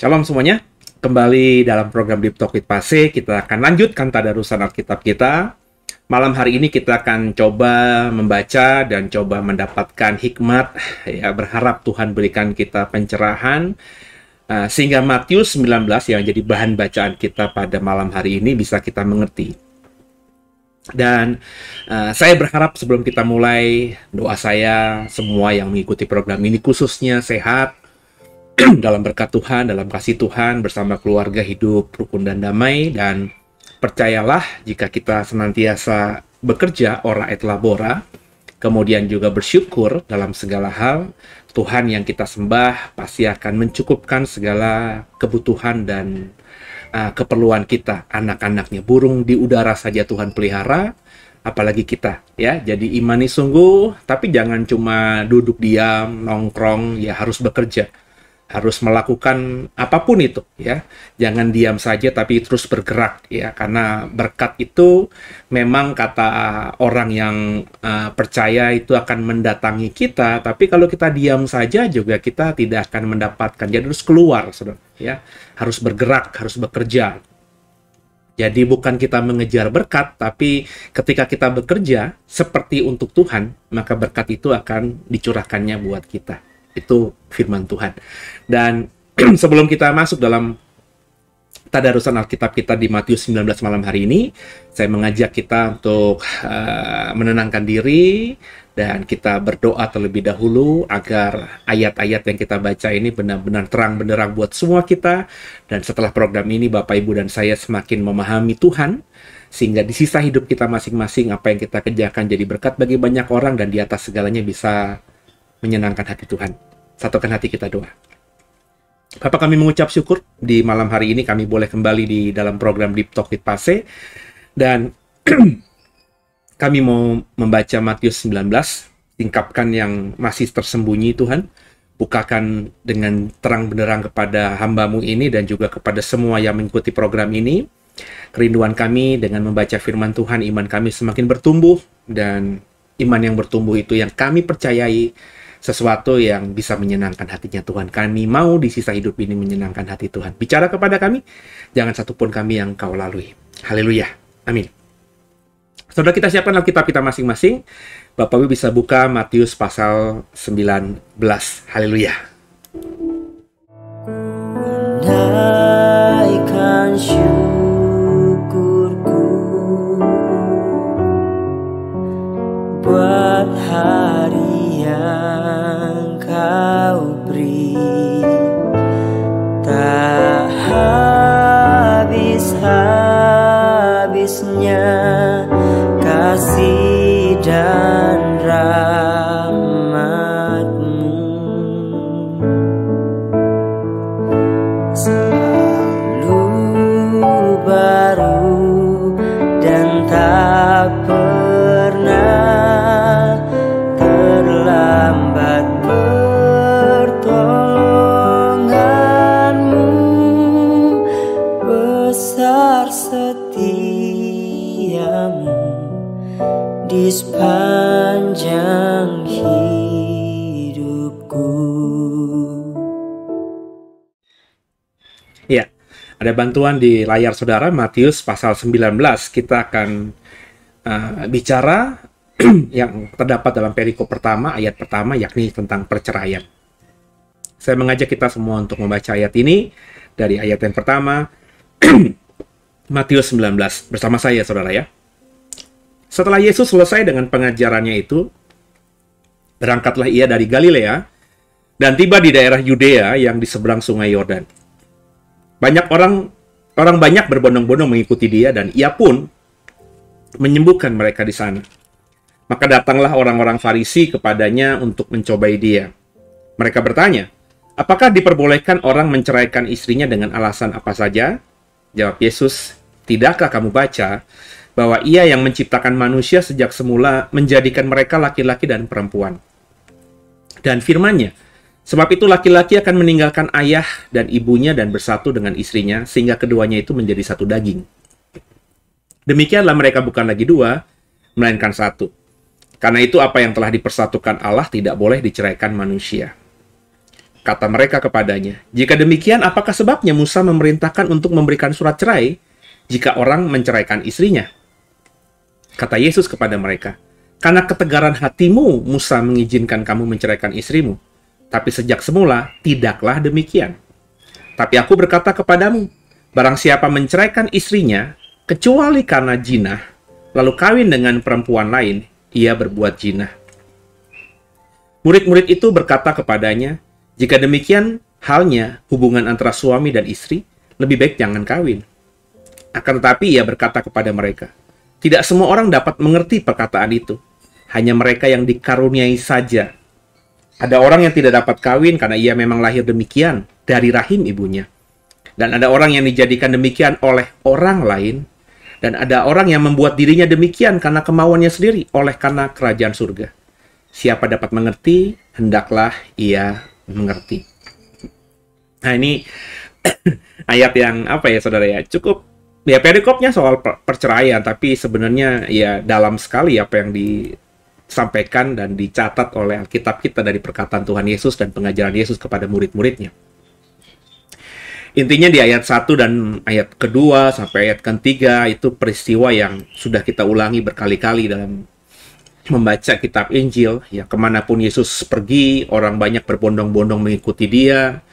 Shalom semuanya, kembali dalam program Deep Talk with Pase. Kita akan lanjutkan tadarusan Alkitab kita. Malam hari ini kita akan coba membaca dan coba mendapatkan hikmat. Ya, berharap Tuhan berikan kita pencerahan sehingga Matius 19 yang jadi bahan bacaan kita pada malam hari ini bisa kita mengerti. Dan saya berharap sebelum kita mulai, doa saya semua yang mengikuti program ini khususnya sehat, dalam berkat Tuhan, dalam kasih Tuhan, bersama keluarga hidup rukun dan damai. Dan percayalah, jika kita senantiasa bekerja ora et labora, kemudian juga bersyukur dalam segala hal, Tuhan yang kita sembah pasti akan mencukupkan segala kebutuhan dan keperluan kita, anak-anaknya. Burung di udara saja Tuhan pelihara, apalagi kita, ya. Jadi imani sungguh, tapi jangan cuma duduk diam, nongkrong, ya harus bekerja. Harus melakukan apapun itu, ya. Jangan diam saja tapi terus bergerak, ya. Karena berkat itu memang kata orang yang percaya itu akan mendatangi kita, tapi kalau kita diam saja juga kita tidak akan mendapatkan. Jadi harus keluar, saudara, ya. Harus bergerak, harus bekerja. Jadi bukan kita mengejar berkat, tapi ketika kita bekerja seperti untuk Tuhan, maka berkat itu akan dicurahkannya buat kita. Itu firman Tuhan. Dan sebelum kita masuk dalam tadarusan Alkitab kita di Matius 19 malam hari ini, saya mengajak kita untuk menenangkan diri dan kita berdoa terlebih dahulu agar ayat-ayat yang kita baca ini benar-benar terang benderang buat semua kita. Dan setelah program ini Bapak Ibu dan saya semakin memahami Tuhan, sehingga di sisa hidup kita masing-masing apa yang kita kerjakan jadi berkat bagi banyak orang, dan di atas segalanya bisa menyenangkan hati Tuhan. Satukan hati kita doa. Bapak, kami mengucap syukur di malam hari ini kami boleh kembali di dalam program Deep Talk with Pase. Dan kami mau membaca Matius 19. Singkapkan yang masih tersembunyi Tuhan. Bukakan dengan terang benderang kepada hamba-Mu ini dan juga kepada semua yang mengikuti program ini. Kerinduan kami dengan membaca firman Tuhan, iman kami semakin bertumbuh, dan iman yang bertumbuh itu yang kami percayai sesuatu yang bisa menyenangkan hatinya Tuhan. Kami mau di sisa hidup ini menyenangkan hati Tuhan. Bicara kepada kami, jangan satupun kami yang Kau lalui. Haleluya. Amin. Saudara, kita siapkan Alkitab kita masing-masing. Bapak Ibu bisa buka Matius pasal 19. Haleluya. Naikkan syukurku buat hari yang Kau beri, tak habis-habisnya kasih dan rahmat-Mu. Selalu baru dan tak pernah terlambat pertolongan-Mu, besar setia-Mu di sepanjang hidupku. Ya, ada bantuan di layar saudara, Matius pasal 19. Kita akan bicara yang terdapat dalam perikop pertama, ayat pertama, yakni tentang perceraian. Saya mengajak kita semua untuk membaca ayat ini dari ayat yang pertama, Matius 19, bersama saya, saudara, ya. Setelah Yesus selesai dengan pengajarannya itu, berangkatlah ia dari Galilea dan tiba di daerah Yudea yang di seberang sungai Yordan. Banyak orang banyak berbondong-bondong mengikuti dia, dan ia pun menyembuhkan mereka di sana. Maka datanglah orang-orang Farisi kepadanya untuk mencobai dia. Mereka bertanya, apakah diperbolehkan orang menceraikan istrinya dengan alasan apa saja? Jawab Yesus, tidakkah kamu baca bahwa Ia yang menciptakan manusia sejak semula menjadikan mereka laki-laki dan perempuan? Dan firman-Nya, sebab itu laki-laki akan meninggalkan ayah dan ibunya dan bersatu dengan istrinya, sehingga keduanya itu menjadi satu daging. Demikianlah mereka bukan lagi dua, melainkan satu. Karena itu apa yang telah dipersatukan Allah tidak boleh diceraikan manusia. Kata mereka kepadanya, jika demikian apakah sebabnya Musa memerintahkan untuk memberikan surat cerai jika orang menceraikan istrinya? Kata Yesus kepada mereka, karena ketegaran hatimu Musa mengizinkan kamu menceraikan istrimu. Tapi sejak semula, tidaklah demikian. Tapi aku berkata kepadamu, barang siapa menceraikan istrinya, kecuali karena jinah, lalu kawin dengan perempuan lain, ia berbuat jinah. Murid-murid itu berkata kepadanya, jika demikian halnya hubungan antara suami dan istri, lebih baik jangan kawin. Akan tetapi ia berkata kepada mereka, tidak semua orang dapat mengerti perkataan itu, hanya mereka yang dikaruniai saja. Ada orang yang tidak dapat kawin karena ia memang lahir demikian dari rahim ibunya. Dan ada orang yang dijadikan demikian oleh orang lain. Dan ada orang yang membuat dirinya demikian karena kemauannya sendiri, oleh karena kerajaan surga. Siapa dapat mengerti, hendaklah ia mengerti. Nah ini ayat yang apa ya saudara ya, cukup ya perikopnya soal perceraian, tapi sebenarnya ya dalam sekali apa yang disampaikan dan dicatat oleh Alkitab kita dari perkataan Tuhan Yesus dan pengajaran Yesus kepada murid-muridnya. Intinya di ayat 1 dan ayat kedua sampai ayat ketiga itu peristiwa yang sudah kita ulangi berkali-kali dalam membaca kitab Injil. Ya, kemanapun Yesus pergi, orang banyak berbondong-bondong mengikuti dia.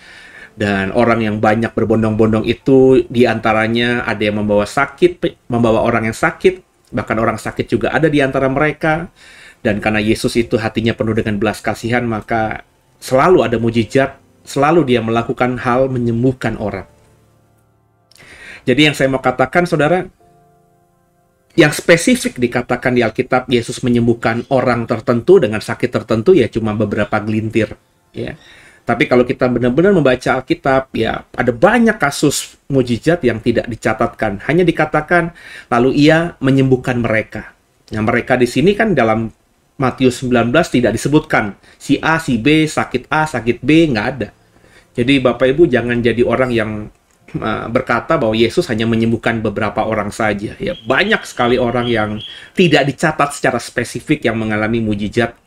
Dan orang yang banyak berbondong-bondong itu diantaranya ada yang membawa orang yang sakit. Bahkan orang sakit juga ada di antara mereka. Dan karena Yesus itu hatinya penuh dengan belas kasihan, maka selalu ada mujizat, selalu dia melakukan hal menyembuhkan orang. Jadi yang saya mau katakan, saudara, yang spesifik dikatakan di Alkitab, Yesus menyembuhkan orang tertentu dengan sakit tertentu, ya cuma beberapa gelintir. Ya. Tapi kalau kita benar-benar membaca Alkitab, ya ada banyak kasus mujizat yang tidak dicatatkan. Hanya dikatakan, lalu ia menyembuhkan mereka. Nah, mereka di sini kan dalam Matius 19 tidak disebutkan si A, si B, sakit A, sakit B, nggak ada. Jadi Bapak Ibu jangan jadi orang yang berkata bahwa Yesus hanya menyembuhkan beberapa orang saja. Ya, banyak sekali orang yang tidak dicatat secara spesifik yang mengalami mujizat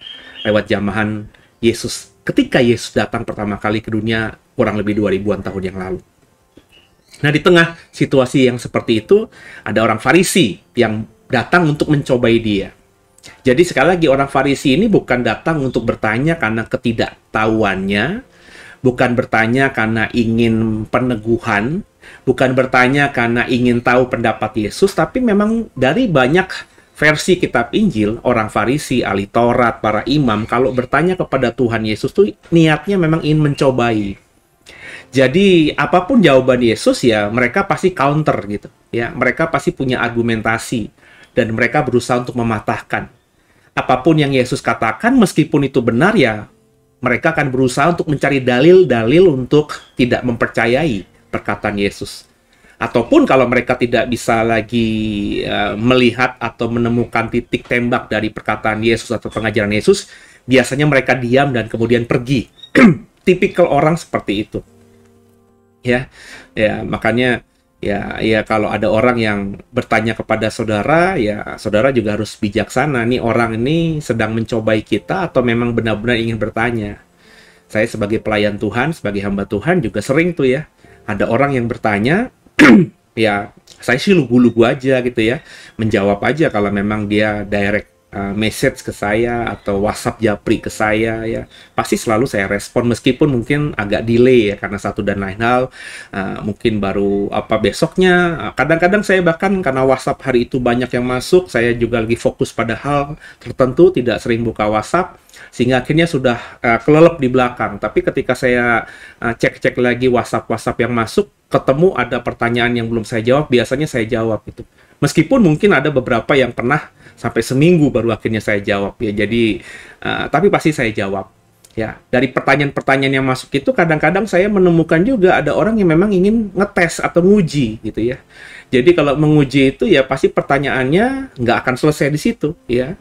lewat jamahan Yesus. Ketika Yesus datang pertama kali ke dunia kurang lebih 2000-an tahun yang lalu. Nah, di tengah situasi yang seperti itu, ada orang Farisi yang datang untuk mencobai dia. Jadi sekali lagi orang Farisi ini bukan datang untuk bertanya karena ketidaktahuannya, bukan bertanya karena ingin peneguhan, bukan bertanya karena ingin tahu pendapat Yesus, tapi memang dari banyak versi kitab Injil, orang Farisi, ahli Taurat, para imam, kalau bertanya kepada Tuhan Yesus tuh niatnya memang ingin mencobai. Jadi apapun jawaban Yesus ya mereka pasti counter gitu. Ya, mereka pasti punya argumentasi dan mereka berusaha untuk mematahkan. Apapun yang Yesus katakan meskipun itu benar ya mereka akan berusaha untuk mencari dalil-dalil untuk tidak mempercayai perkataan Yesus. Ataupun kalau mereka tidak bisa lagi melihat atau menemukan titik tembak dari perkataan Yesus atau pengajaran Yesus, biasanya mereka diam dan kemudian pergi. Tipikal orang seperti itu. Ya, makanya ya kalau ada orang yang bertanya kepada saudara, ya saudara juga harus bijaksana. Nih orang ini sedang mencobai kita atau memang benar-benar ingin bertanya. Saya sebagai pelayan Tuhan, sebagai hamba Tuhan juga sering tuh ya. Ada orang yang bertanya, ya saya sih lugu-lugu aja gitu ya. Menjawab aja kalau memang dia direct message ke saya atau WhatsApp japri ke saya ya pasti selalu saya respon meskipun mungkin agak delay ya karena satu dan lain hal mungkin baru besoknya kadang-kadang saya bahkan karena WhatsApp hari itu banyak yang masuk saya juga lagi fokus pada hal tertentu tidak sering buka WhatsApp sehingga akhirnya sudah kelelep di belakang tapi ketika saya cek-cek lagi WhatsApp yang masuk ketemu ada pertanyaan yang belum saya jawab biasanya saya jawab itu Meskipun mungkin ada beberapa yang pernah sampai seminggu baru akhirnya saya jawab ya. Jadi tapi pasti saya jawab. Ya, dari pertanyaan-pertanyaan yang masuk itu kadang-kadang saya menemukan juga ada orang yang memang ingin ngetes atau nguji gitu ya. Jadi kalau menguji itu ya pasti pertanyaannya nggak akan selesai di situ ya.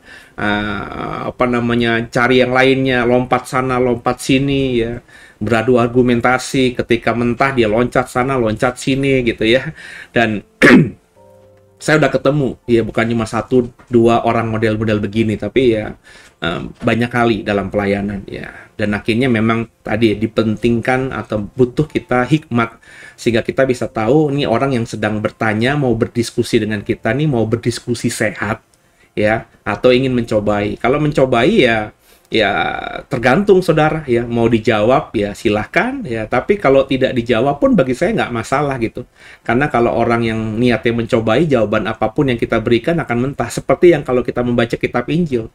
Cari yang lainnya, lompat sana, lompat sini ya. Beradu argumentasi, ketika mentah dia loncat sana, loncat sini gitu ya. Dan saya udah ketemu ya, bukan cuma satu dua orang model-model begini, tapi ya banyak kali dalam pelayanan ya. Dan akhirnya memang tadi dipentingkan atau butuh kita hikmat sehingga kita bisa tahu nih orang yang sedang bertanya mau berdiskusi dengan kita nih mau berdiskusi sehat ya atau ingin mencobai. Kalau mencobai ya tergantung saudara ya, mau dijawab ya silahkan ya, tapi kalau tidak dijawab pun bagi saya nggak masalah gitu, karena kalau orang yang niatnya mencobai, jawaban apapun yang kita berikan akan mentah, seperti yang kalau kita membaca kitab Injil,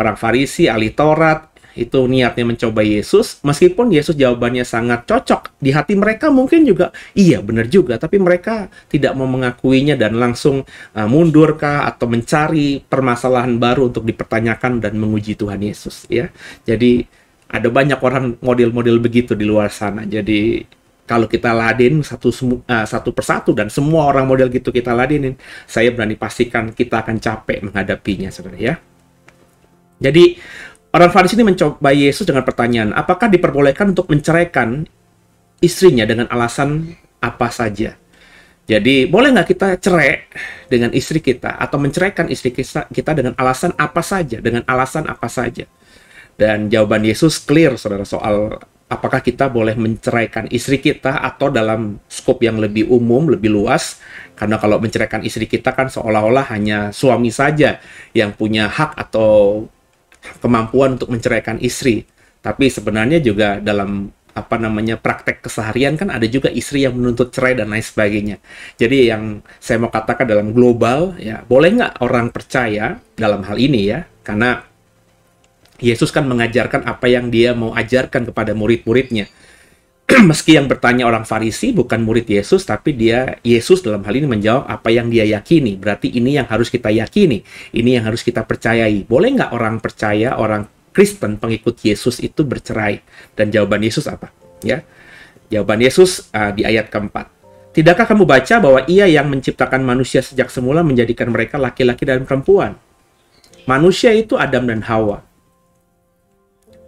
orang Farisi, ahli Taurat itu niatnya mencoba Yesus, meskipun Yesus jawabannya sangat cocok di hati mereka, mungkin juga iya benar juga, tapi mereka tidak mau mengakuinya dan langsung mundurkah atau mencari permasalahan baru untuk dipertanyakan dan menguji Tuhan Yesus ya. Jadi ada banyak orang model-model begitu di luar sana. Jadi kalau kita ladenin satu persatu dan semua orang model gitu kita ladenin, saya berani pastikan kita akan capek menghadapinya saudara ya. Jadi orang Farisi ini mencoba Yesus dengan pertanyaan, apakah diperbolehkan untuk menceraikan istrinya dengan alasan apa saja? Jadi, boleh nggak kita cerai dengan istri kita atau menceraikan istri kita dengan alasan apa saja? Dengan alasan apa saja? Dan jawaban Yesus clear, saudara, soal apakah kita boleh menceraikan istri kita atau dalam skop yang lebih umum, lebih luas. Karena kalau menceraikan istri kita kan seolah-olah hanya suami saja yang punya hak atau kemampuan untuk menceraikan istri, tapi sebenarnya juga dalam praktek keseharian kan ada juga istri yang menuntut cerai dan lain sebagainya. Jadi yang saya mau katakan dalam global ya, boleh nggak orang percaya dalam hal ini ya, karena Yesus kan mengajarkan apa yang dia mau ajarkan kepada murid-muridnya. Meski yang bertanya orang Farisi bukan murid Yesus, tapi Yesus dalam hal ini menjawab apa yang dia yakini. Berarti ini yang harus kita yakini, ini yang harus kita percayai. Boleh nggak orang percaya, orang Kristen, pengikut Yesus itu bercerai? Dan jawaban Yesus apa? Ya, jawaban Yesus di ayat keempat. Tidakkah kamu baca bahwa Ia yang menciptakan manusia sejak semula menjadikan mereka laki-laki dan perempuan? Manusia itu Adam dan Hawa,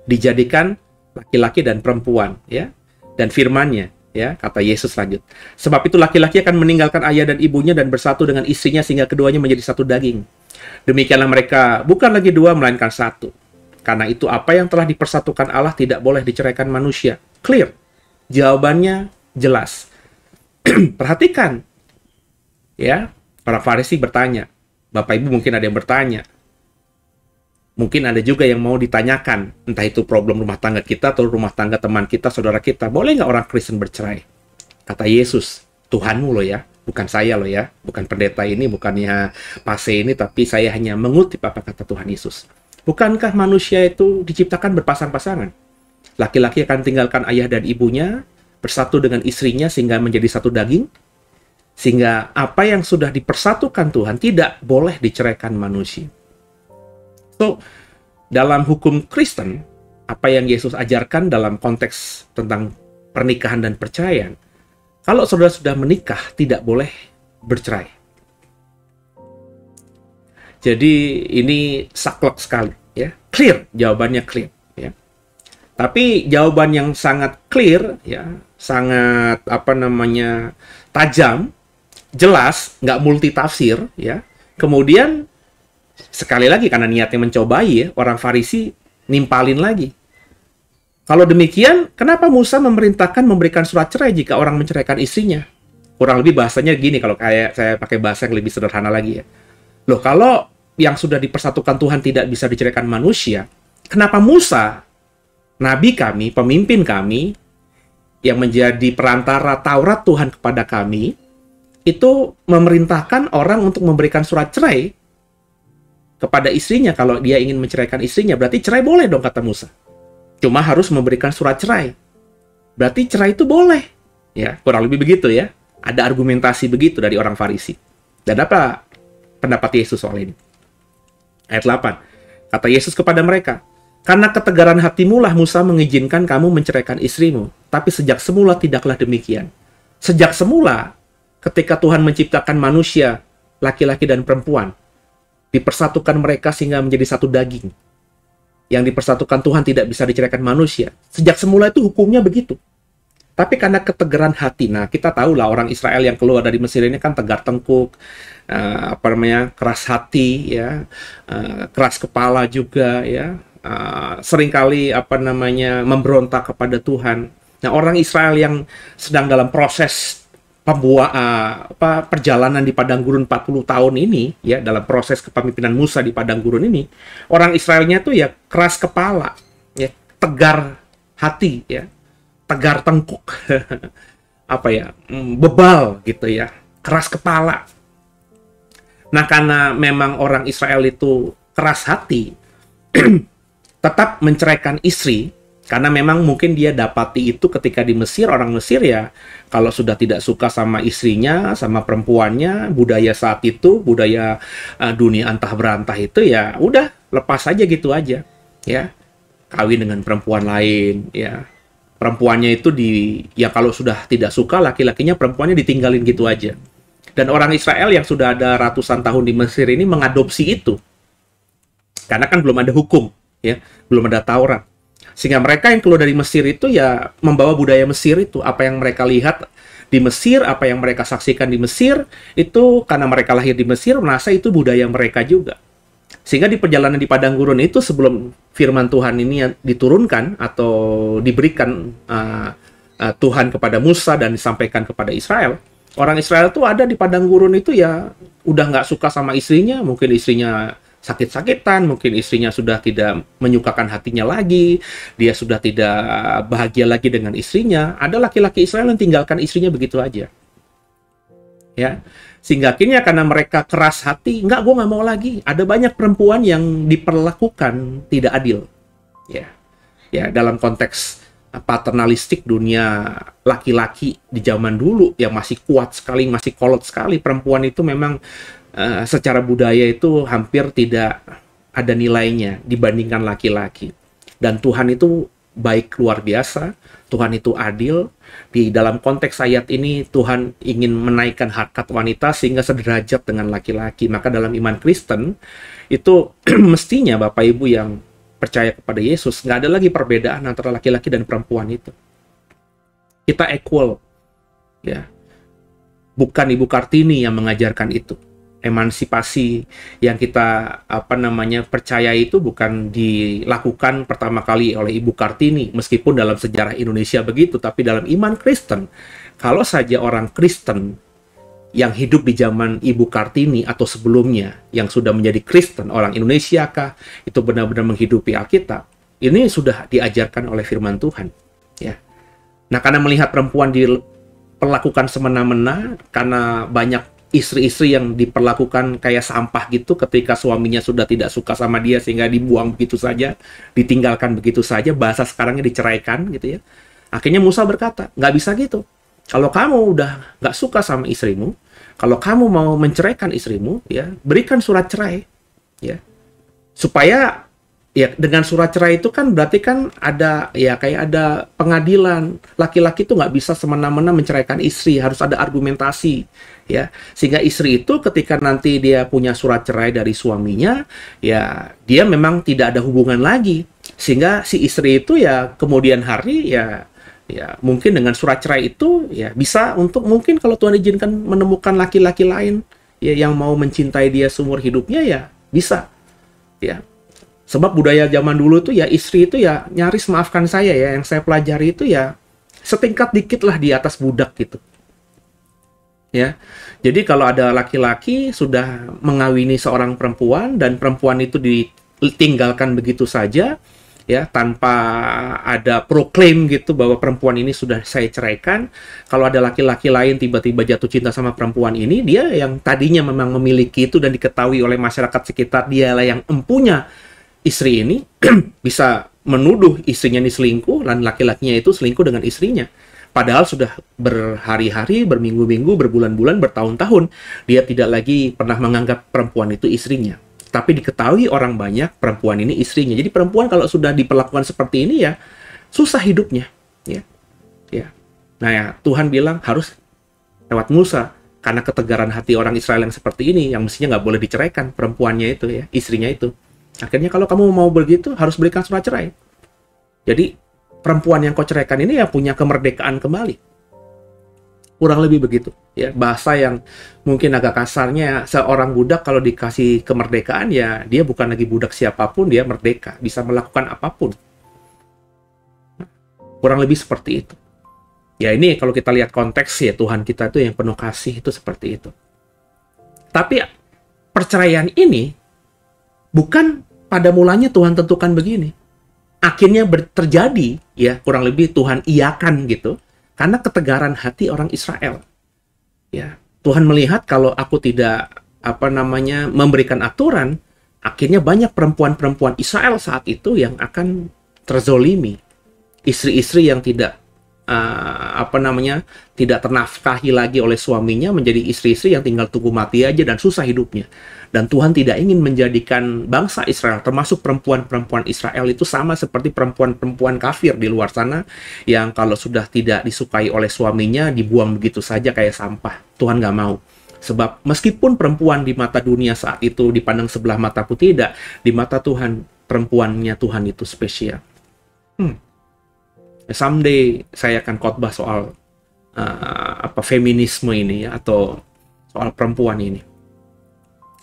dijadikan laki-laki dan perempuan, ya. Dan firman-Nya, ya, kata Yesus lanjut. Sebab itu laki-laki akan meninggalkan ayah dan ibunya dan bersatu dengan istrinya sehingga keduanya menjadi satu daging. Demikianlah mereka bukan lagi dua melainkan satu. Karena itu apa yang telah dipersatukan Allah tidak boleh diceraikan manusia. Clear. Jawabannya jelas. Perhatikan. Ya, para Farisi bertanya. Bapak Ibu mungkin ada yang bertanya. Mungkin ada juga yang mau ditanyakan, entah itu problem rumah tangga kita atau rumah tangga teman kita, saudara kita. Boleh nggak orang Kristen bercerai? Kata Yesus, Tuhanmu loh ya, bukan saya loh ya. Bukan pendeta ini, bukannya pase ini, tapi saya hanya mengutip apa kata Tuhan Yesus. Bukankah manusia itu diciptakan berpasang-pasangan? Laki-laki akan tinggalkan ayah dan ibunya, bersatu dengan istrinya sehingga menjadi satu daging. Sehingga apa yang sudah dipersatukan Tuhan tidak boleh diceraikan manusia. So, dalam hukum Kristen, apa yang Yesus ajarkan dalam konteks tentang pernikahan dan perceraian, kalau saudara sudah menikah, tidak boleh bercerai. Jadi, ini saklek sekali, ya. Clear, jawabannya clear, ya. Tapi jawaban yang sangat clear, ya, sangat tajam, jelas, nggak multitafsir, ya. Kemudian sekali lagi karena niatnya mencobai ya, orang Farisi nimpalin lagi. Kalau demikian, kenapa Musa memerintahkan memberikan surat cerai jika orang menceraikan istrinya? Kurang lebih bahasanya gini, kalau kayak saya pakai bahasa yang lebih sederhana lagi ya. Loh, kalau yang sudah dipersatukan Tuhan tidak bisa diceraikan manusia, kenapa Musa, nabi kami, pemimpin kami, yang menjadi perantara Taurat Tuhan kepada kami, itu memerintahkan orang untuk memberikan surat cerai kepada istrinya kalau dia ingin menceraikan istrinya? Berarti cerai boleh dong, kata Musa. Cuma harus memberikan surat cerai. Berarti cerai itu boleh. Ya, kurang lebih begitu ya. Ada argumentasi begitu dari orang Farisi. Dan apa pendapat Yesus soal ini. Ayat 8. Kata Yesus kepada mereka, "Karena ketegaran hatimulah Musa mengizinkan kamu menceraikan istrimu, tapi sejak semula tidaklah demikian." Sejak semula, ketika Tuhan menciptakan manusia, laki-laki dan perempuan, dipersatukan mereka sehingga menjadi satu daging. Yang dipersatukan Tuhan tidak bisa diceraikan manusia. Sejak semula itu hukumnya begitu. Tapi karena ketegaran hati, nah kita tahu lah orang Israel yang keluar dari Mesir ini kan tegar tengkuk, keras hati, ya, keras kepala juga, ya, seringkali memberontak kepada Tuhan. Nah, orang Israel yang sedang dalam proses perjalanan di padang gurun 40 tahun ini, ya, dalam proses kepemimpinan Musa di padang gurun ini, orang Israelnya tuh ya keras kepala, ya, tegar hati, ya, tegar tengkuk, bebal gitu ya, keras kepala. Nah, karena memang orang Israel itu keras hati, tetap menceraikan istri, karena memang mungkin dia dapati itu ketika di Mesir, orang Mesir ya, kalau sudah tidak suka sama istrinya, sama perempuannya, budaya saat itu, budaya dunia antah berantah itu ya, udah lepas aja gitu aja, ya, kawin dengan perempuan lain, ya. Perempuannya itu ya kalau sudah tidak suka laki-lakinya, perempuannya ditinggalin gitu aja. Dan orang Israel yang sudah ada ratusan tahun di Mesir ini mengadopsi itu. Karena kan belum ada hukum, ya, belum ada Taurat. Sehingga mereka yang keluar dari Mesir itu ya membawa budaya Mesir itu, apa yang mereka lihat di Mesir, apa yang mereka saksikan di Mesir, itu karena mereka lahir di Mesir, merasa itu budaya mereka juga. Sehingga di perjalanan di padang gurun itu, sebelum firman Tuhan ini diturunkan atau diberikan Tuhan kepada Musa dan disampaikan kepada Israel, orang Israel tuh ada di padang gurun itu ya udah nggak suka sama istrinya, mungkin istrinya sakit-sakitan, mungkin istrinya sudah tidak menyukakan hatinya lagi, dia sudah tidak bahagia lagi dengan istrinya. Ada laki-laki Israel yang tinggalkan istrinya begitu aja, ya. Sehingga akhirnya karena mereka keras hati, gue nggak mau lagi. Ada banyak perempuan yang diperlakukan tidak adil, ya, ya, dalam konteks paternalistik dunia laki-laki di zaman dulu yang masih kuat sekali, masih kolot sekali. Perempuan itu memang secara budaya itu hampir tidak ada nilainya dibandingkan laki-laki. Dan Tuhan itu baik luar biasa, Tuhan itu adil. Di dalam konteks ayat ini, Tuhan ingin menaikkan harkat wanita sehingga sederajat dengan laki-laki. Maka dalam iman Kristen, itu mestinya Bapak Ibu yang percaya kepada Yesus, nggak ada lagi perbedaan antara laki-laki dan perempuan itu. Kita equal, ya. Bukan Ibu Kartini yang mengajarkan itu. Emansipasi yang kita percaya itu bukan dilakukan pertama kali oleh Ibu Kartini, meskipun dalam sejarah Indonesia begitu, tapi dalam iman Kristen, kalau saja orang Kristen yang hidup di zaman Ibu Kartini atau sebelumnya yang sudah menjadi Kristen, orang Indonesia kah, itu benar-benar menghidupi Alkitab, ini sudah diajarkan oleh firman Tuhan, ya. Nah, karena melihat perempuan diperlakukan semena-mena, karena banyak istri-istri yang diperlakukan kayak sampah gitu ketika suaminya sudah tidak suka sama dia sehingga dibuang begitu saja, ditinggalkan begitu saja, bahasa sekarangnya diceraikan gitu ya. Akhirnya Musa berkata, nggak bisa gitu. Kalau kamu udah nggak suka sama istrimu, kalau kamu mau menceraikan istrimu, ya berikan surat cerai, ya, supaya ya dengan surat cerai itu kan berarti kan ada ya kayak ada pengadilan. Laki-laki itu nggak bisa semena-mena menceraikan istri, harus ada argumentasi, ya, sehingga istri itu ketika nanti dia punya surat cerai dari suaminya, ya dia memang tidak ada hubungan lagi, sehingga si istri itu ya kemudian hari ya mungkin dengan surat cerai itu ya bisa untuk mungkin kalau Tuhan izinkan menemukan laki-laki lain ya yang mau mencintai dia seumur hidupnya, ya bisa, ya. Sebab budaya zaman dulu tuh ya istri itu ya nyaris, maafkan saya ya, yang saya pelajari itu ya setingkat dikit lah di atas budak gitu. Ya. Jadi kalau ada laki-laki sudah mengawini seorang perempuan dan perempuan itu ditinggalkan begitu saja, ya, tanpa ada proklaim gitu bahwa perempuan ini sudah saya ceraikan. Kalau ada laki-laki lain tiba-tiba jatuh cinta sama perempuan ini, dia yang tadinya memang memiliki itu dan diketahui oleh masyarakat sekitar dialah yang empunya istri ini, bisa menuduh istrinya ini selingkuh dan laki-lakinya itu selingkuh dengan istrinya. Padahal sudah berhari-hari, berminggu-minggu, berbulan-bulan, bertahun-tahun, dia tidak lagi pernah menganggap perempuan itu istrinya. Tapi diketahui orang banyak, perempuan ini istrinya. Jadi perempuan kalau sudah diperlakukan seperti ini ya, susah hidupnya. Ya. Ya. Nah ya, Tuhan bilang harus lewat Musa. Karena ketegaran hati orang Israel yang seperti ini, yang mestinya nggak boleh diceraikan, perempuannya itu ya, istrinya itu. Akhirnya kalau kamu mau begitu, harus berikan surat cerai. Jadi, perempuan yang kau ceraikan ini ya punya kemerdekaan kembali. Kurang lebih begitu. Ya, bahasa yang mungkin agak kasarnya, seorang budak kalau dikasih kemerdekaan ya dia bukan lagi budak siapapun, dia merdeka, bisa melakukan apapun. Kurang lebih seperti itu. Ya ini kalau kita lihat konteks ya, Tuhan kita itu yang penuh kasih itu seperti itu. Tapi perceraian ini bukan pada mulanya Tuhan tentukan begini. Akhirnya terjadi, ya kurang lebih Tuhan iakan gitu, karena ketegaran hati orang Israel. Ya, Tuhan melihat kalau aku tidak memberikan aturan, akhirnya banyak perempuan-perempuan Israel saat itu yang akan terzolimi, istri-istri yang tidak tidak ternafkahi lagi oleh suaminya, menjadi istri-istri yang tinggal tunggu mati aja dan susah hidupnya. Dan Tuhan tidak ingin menjadikan bangsa Israel, termasuk perempuan-perempuan Israel itu sama seperti perempuan-perempuan kafir di luar sana, yang kalau sudah tidak disukai oleh suaminya, dibuang begitu saja kayak sampah. Tuhan nggak mau. Sebab meskipun perempuan di mata dunia saat itu dipandang sebelah mata pun tidak, di mata Tuhan, perempuannya Tuhan itu spesial. Someday saya akan khotbah soal feminisme ini ya, atau soal perempuan ini.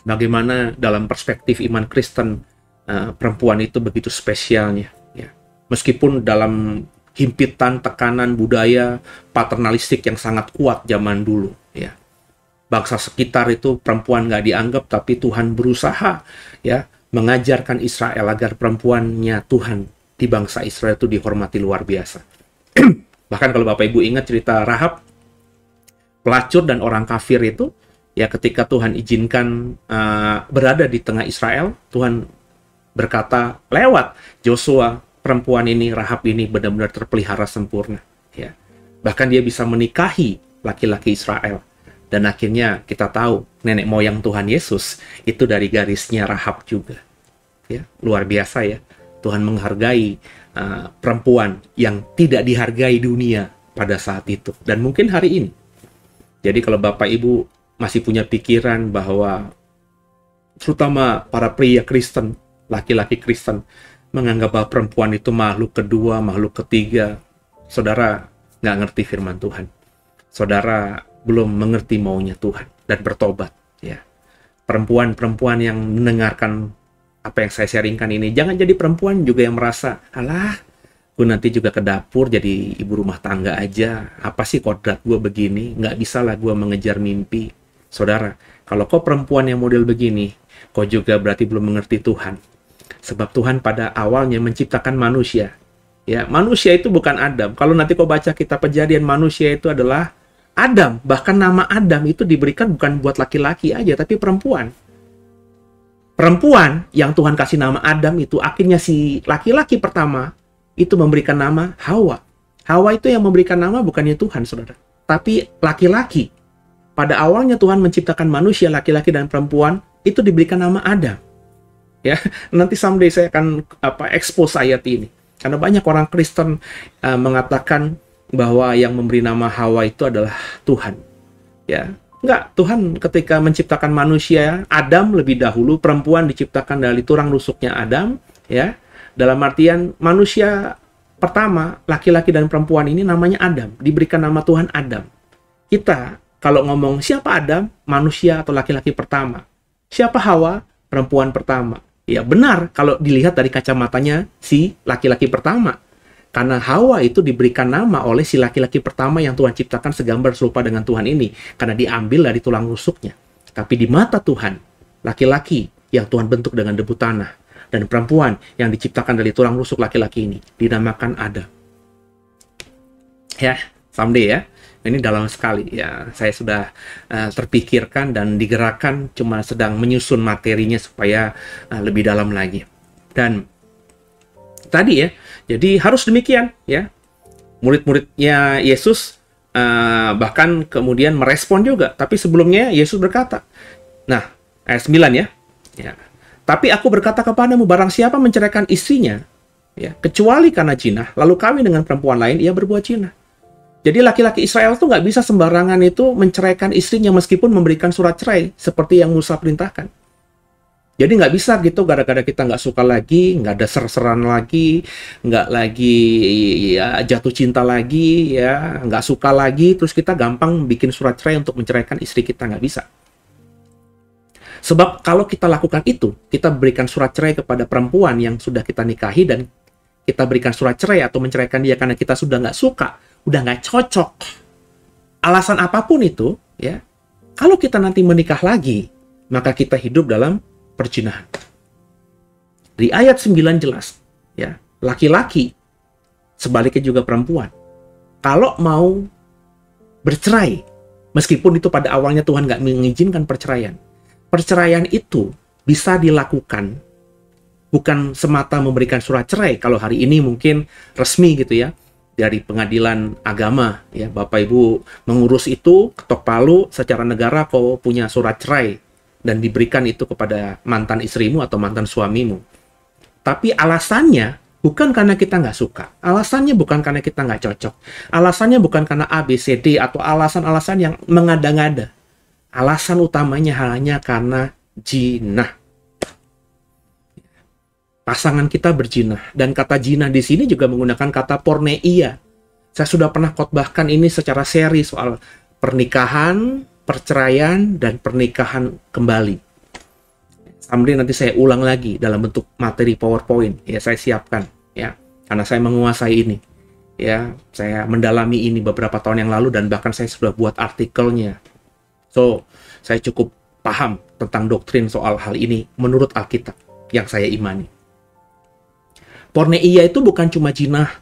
Bagaimana dalam perspektif iman Kristen perempuan itu begitu spesialnya. Ya. Meskipun dalam himpitan tekanan budaya paternalistik yang sangat kuat zaman dulu. Ya. Bangsa sekitar itu perempuan nggak dianggap, tapi Tuhan berusaha ya mengajarkan Israel agar perempuannya Tuhan di bangsa Israel itu dihormati luar biasa. Bahkan kalau Bapak Ibu ingat cerita Rahab, pelacur dan orang kafir itu, ya ketika Tuhan izinkan berada di tengah Israel, Tuhan berkata lewat Joshua, perempuan ini, Rahab ini benar-benar terpelihara sempurna. Ya. Bahkan dia bisa menikahi laki-laki Israel. Dan akhirnya kita tahu, nenek moyang Tuhan Yesus itu dari garisnya Rahab juga. Ya, luar biasa ya. Tuhan menghargai perempuan yang tidak dihargai dunia pada saat itu. Dan mungkin hari ini. Jadi kalau Bapak Ibu masih punya pikiran bahwa terutama para pria Kristen, laki-laki Kristen, menganggap bahwa perempuan itu makhluk kedua, makhluk ketiga, saudara nggak ngerti firman Tuhan. Saudara belum mengerti maunya Tuhan dan bertobat. Ya. Perempuan-perempuan yang mendengarkan apa yang saya sharingkan ini, jangan jadi perempuan juga yang merasa, alah, gue nanti juga ke dapur jadi ibu rumah tangga aja. Apa sih kodrat gue begini? Nggak bisa lah gue mengejar mimpi. Saudara, kalau kau perempuan yang model begini, kau juga berarti belum mengerti Tuhan. Sebab Tuhan pada awalnya menciptakan manusia. Ya, manusia itu bukan Adam. Kalau nanti kau baca kitab Kejadian, manusia itu adalah Adam. Bahkan nama Adam itu diberikan bukan buat laki-laki aja, tapi perempuan. Perempuan yang Tuhan kasih nama Adam itu, akhirnya si laki-laki pertama itu memberikan nama Hawa. Hawa itu yang memberikan nama bukannya Tuhan, saudara. Tapi laki-laki. Pada awalnya Tuhan menciptakan manusia, laki-laki dan perempuan, itu diberikan nama Adam. Ya, nanti someday saya akan expose ayat ini. Karena banyak orang Kristen mengatakan bahwa yang memberi nama Hawa itu adalah Tuhan. Ya, enggak, Tuhan ketika menciptakan manusia, Adam lebih dahulu, perempuan diciptakan dari tulang rusuknya Adam, ya. Dalam artian manusia pertama, laki-laki dan perempuan ini namanya Adam, diberikan nama Tuhan Adam. Kita kalau ngomong siapa Adam, manusia atau laki-laki pertama. Siapa Hawa, perempuan pertama. Ya benar kalau dilihat dari kacamatanya si laki-laki pertama. Karena Hawa itu diberikan nama oleh si laki-laki pertama yang Tuhan ciptakan segambar serupa dengan Tuhan ini. Karena diambil dari tulang rusuknya. Tapi di mata Tuhan, laki-laki yang Tuhan bentuk dengan debu tanah, dan perempuan yang diciptakan dari tulang rusuk laki-laki ini, dinamakan Adam. Ya, someday ya. Ini dalam sekali ya. Saya sudah terpikirkan dan digerakkan, cuma sedang menyusun materinya supaya lebih dalam lagi. Dan tadi ya, jadi harus demikian ya. Murid-muridnya Yesus bahkan kemudian merespon juga. Tapi sebelumnya Yesus berkata, nah, ayat 9 ya. Ya. Tapi aku berkata kepadamu, barang siapa menceraikan istrinya, ya, kecuali karena zina, lalu kawin dengan perempuan lain, ia berbuat zina. Jadi laki-laki Israel tuh nggak bisa sembarangan itu menceraikan istrinya meskipun memberikan surat cerai, seperti yang Musa perintahkan. Jadi nggak bisa gitu, gara-gara kita nggak suka lagi, nggak ada ser-seran lagi, nggak lagi ya, jatuh cinta lagi, ya nggak suka lagi, terus kita gampang bikin surat cerai untuk menceraikan istri kita, nggak bisa. Sebab kalau kita lakukan itu, kita berikan surat cerai kepada perempuan yang sudah kita nikahi dan kita berikan surat cerai atau menceraikan dia karena kita sudah nggak suka, udah nggak cocok, alasan apapun itu, ya, kalau kita nanti menikah lagi, maka kita hidup dalam perzinahan. Di ayat 9 jelas, ya, laki-laki, sebaliknya juga perempuan, kalau mau bercerai, meskipun itu pada awalnya Tuhan nggak mengizinkan perceraian, perceraian itu bisa dilakukan bukan semata memberikan surat cerai. Kalau hari ini mungkin resmi gitu ya, dari pengadilan agama, ya, Bapak Ibu mengurus itu, ketok palu secara negara kau punya surat cerai dan diberikan itu kepada mantan istrimu atau mantan suamimu. Tapi alasannya bukan karena kita nggak suka, alasannya bukan karena kita nggak cocok, alasannya bukan karena A, B, C, D, atau alasan-alasan yang mengada-ngada. Alasan utamanya hanya karena jinah. Pasangan kita berjinah, dan kata jinah di sini juga menggunakan kata porneia. Saya sudah pernah khotbahkan ini secara seri soal pernikahan, perceraian, dan pernikahan kembali. Sambil nanti saya ulang lagi dalam bentuk materi PowerPoint, ya, saya siapkan, ya, karena saya menguasai ini, ya, saya mendalami ini beberapa tahun yang lalu dan bahkan saya sudah buat artikelnya. So, saya cukup paham tentang doktrin soal hal ini menurut Alkitab yang saya imani. Porneia itu bukan cuma jinah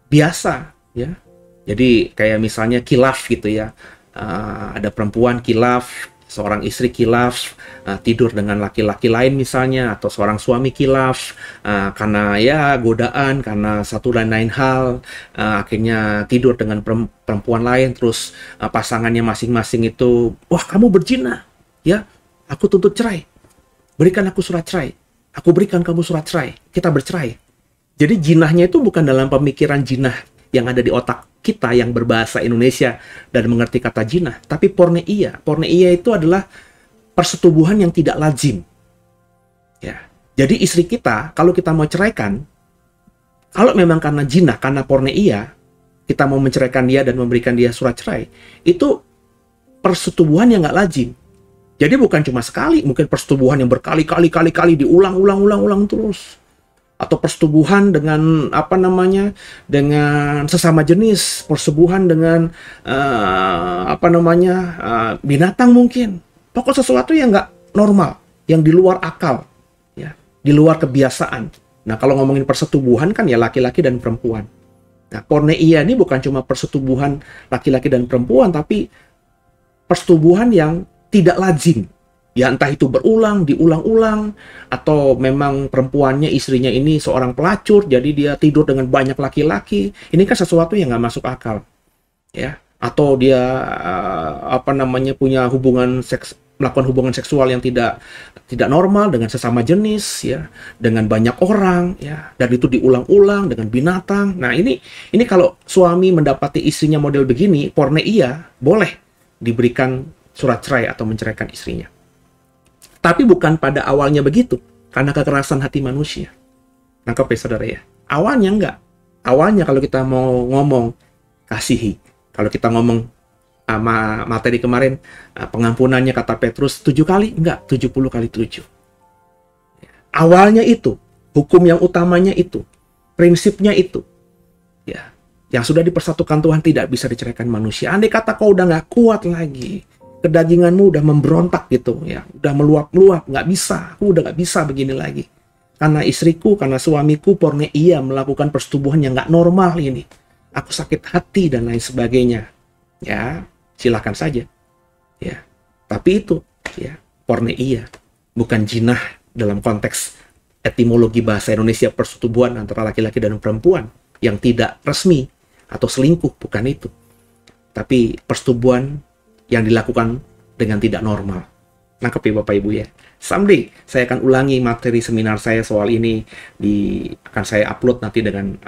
biasa, ya. Jadi kayak misalnya kilaf gitu ya. Ada perempuan kilaf, seorang istri kilaf, tidur dengan laki-laki lain misalnya, atau seorang suami kilaf, karena ya godaan, karena satu dan lain hal, akhirnya tidur dengan perempuan lain, terus pasangannya masing-masing itu, wah kamu berzina, ya, aku tuntut cerai, berikan aku surat cerai, aku berikan kamu surat cerai, kita bercerai. Jadi jinahnya itu bukan dalam pemikiran jinah yang ada di otak kita yang berbahasa Indonesia dan mengerti kata jinah, tapi porneia. Porneia itu adalah persetubuhan yang tidak lazim. Ya. Jadi istri kita, kalau kita mau ceraikan, kalau memang karena jinah, karena porneia, kita mau menceraikan dia dan memberikan dia surat cerai, itu persetubuhan yang nggak lazim. Jadi bukan cuma sekali, mungkin persetubuhan yang berkali-kali diulang terus. Atau persetubuhan dengan dengan sesama jenis, persetubuhan dengan binatang mungkin. Pokok sesuatu yang nggak normal, yang di luar akal, ya, di luar kebiasaan. Nah, kalau ngomongin persetubuhan kan ya laki-laki dan perempuan. Nah, porneia ini bukan cuma persetubuhan laki-laki dan perempuan, tapi persetubuhan yang tidak lazim. Ya entah itu diulang-ulang, atau memang perempuannya, istrinya ini seorang pelacur, jadi dia tidur dengan banyak laki-laki. Ini kan sesuatu yang nggak masuk akal, ya. Atau dia punya melakukan hubungan seksual yang tidak normal dengan sesama jenis, ya, dengan banyak orang, ya, dan itu diulang-ulang dengan binatang. Nah ini kalau suami mendapati istrinya model begini, porneia, boleh diberikan surat cerai atau menceraikan istrinya. Tapi bukan pada awalnya begitu, karena kekerasan hati manusia. Nangkep ya saudara ya? Awalnya enggak. Awalnya kalau kita mau ngomong kasihi, kalau kita ngomong materi kemarin, pengampunannya kata Petrus 7 kali, enggak, 70 kali 7. Awalnya itu, hukum yang utamanya itu, prinsipnya itu, ya, yang sudah dipersatukan Tuhan tidak bisa diceraikan manusia. Andai kata kau udah nggak kuat lagi, kedaginganmu udah memberontak gitu, ya, udah meluap-meluap, nggak bisa, aku udah nggak bisa begini lagi. Karena istriku, karena suamiku porneia melakukan persetubuhan yang nggak normal ini. Aku sakit hati dan lain sebagainya. Ya, silakan saja. Ya, tapi itu, ya, porneia, bukan jinah dalam konteks etimologi bahasa Indonesia persetubuhan antara laki-laki dan perempuan yang tidak resmi atau selingkuh, bukan itu. Tapi persetubuhan yang dilakukan dengan tidak normal. Nangkep ya Bapak Ibu ya. Someday saya akan ulangi materi seminar saya soal ini, akan saya upload nanti dengan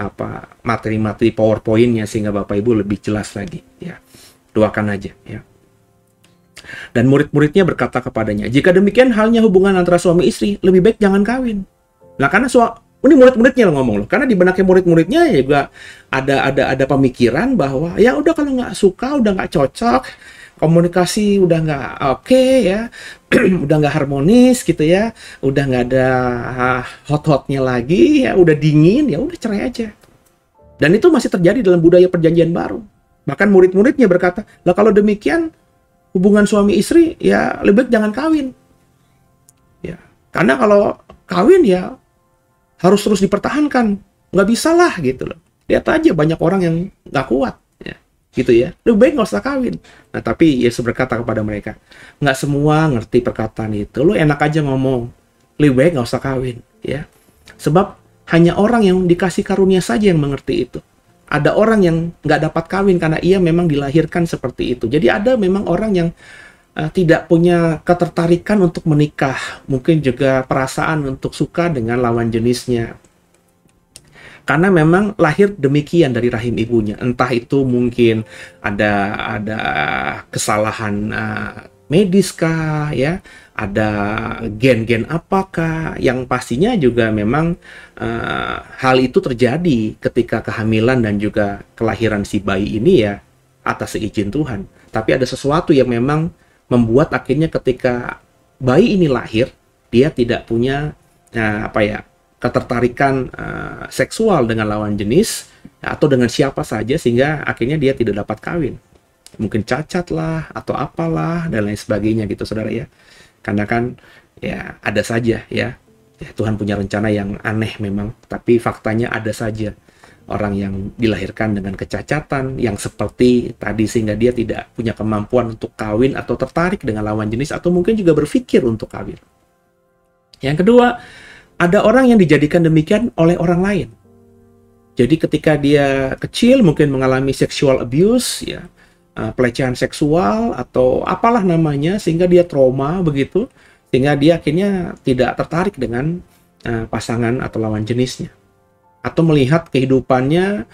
materi-materi PowerPoint-nya sehingga Bapak Ibu lebih jelas lagi ya. Doakan aja ya. Dan murid-muridnya berkata kepadanya, jika demikian halnya hubungan antara suami istri, lebih baik jangan kawin. Nah, karena ini murid-muridnya yang ngomong loh, karena di benaknya murid-muridnya juga ada pemikiran bahwa ya udah kalau nggak suka, udah nggak cocok, komunikasi udah nggak oke ya, udah nggak harmonis gitu ya, udah nggak ada hot-hotnya lagi ya, udah dingin ya, udah cerai aja. Dan itu masih terjadi dalam budaya perjanjian baru. Bahkan murid-muridnya berkata, lah kalau demikian hubungan suami istri ya lebih baik jangan kawin. Ya, karena kalau kawin ya harus terus dipertahankan, nggak bisa lah gitu loh. Lihat aja banyak orang yang nggak kuat. Gitu ya, lebih baik nggak usah kawin. Nah, tapi Yesus berkata kepada mereka, nggak semua ngerti perkataan itu. Lu enak aja ngomong, lebih baik nggak usah kawin, ya. Sebab hanya orang yang dikasih karunia saja yang mengerti itu. Ada orang yang nggak dapat kawin karena ia memang dilahirkan seperti itu. Jadi ada memang orang yang tidak punya ketertarikan untuk menikah, mungkin juga perasaan untuk suka dengan lawan jenisnya. Karena memang lahir demikian dari rahim ibunya. Entah itu mungkin ada kesalahan medis kah, ya, ada gen-gen apakah, yang pastinya juga memang hal itu terjadi ketika kehamilan dan juga kelahiran si bayi ini ya atas seizin Tuhan. Tapi ada sesuatu yang memang membuat akhirnya ketika bayi ini lahir, dia tidak punya ketertarikan seksual dengan lawan jenis atau dengan siapa saja, sehingga akhirnya dia tidak dapat kawin. Mungkin cacat lah atau apalah dan lain sebagainya gitu saudara ya. Karena kan ya ada saja ya Tuhan punya rencana yang aneh memang, tapi faktanya ada saja orang yang dilahirkan dengan kecacatan yang seperti tadi, sehingga dia tidak punya kemampuan untuk kawin atau tertarik dengan lawan jenis, atau mungkin juga berpikir untuk kawin. Yang kedua, ada orang yang dijadikan demikian oleh orang lain. Jadi ketika dia kecil mungkin mengalami sexual abuse, ya, pelecehan seksual atau apalah namanya, sehingga dia trauma begitu, sehingga dia akhirnya tidak tertarik dengan pasangan atau lawan jenisnya. Atau melihat kehidupannya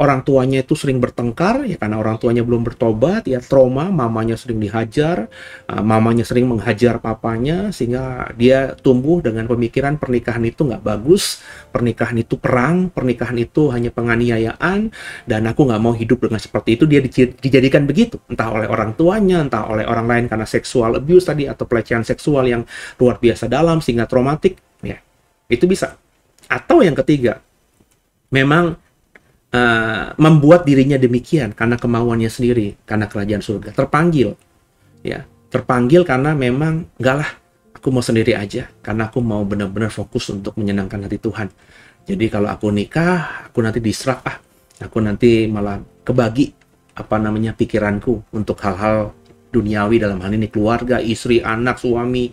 orang tuanya itu sering bertengkar ya, karena orang tuanya belum bertobat ya, trauma, mamanya sering dihajar, mamanya sering menghajar papanya, sehingga dia tumbuh dengan pemikiran pernikahan itu nggak bagus, pernikahan itu perang, pernikahan itu hanya penganiayaan, dan aku nggak mau hidup dengan seperti itu. Dia dijadikan begitu, entah oleh orang tuanya, entah oleh orang lain karena sexual abuse tadi atau pelecehan seksual yang luar biasa dalam sehingga traumatik ya, itu bisa. Atau yang ketiga, memang membuat dirinya demikian karena kemauannya sendiri, karena kerajaan surga. Terpanggil, ya, terpanggil karena memang enggak lah, aku mau sendiri aja, karena aku mau benar-benar fokus untuk menyenangkan hati Tuhan. Jadi kalau aku nikah, aku nanti diserak, aku nanti malah kebagi pikiranku untuk hal-hal duniawi, dalam hal ini keluarga, istri, anak, suami,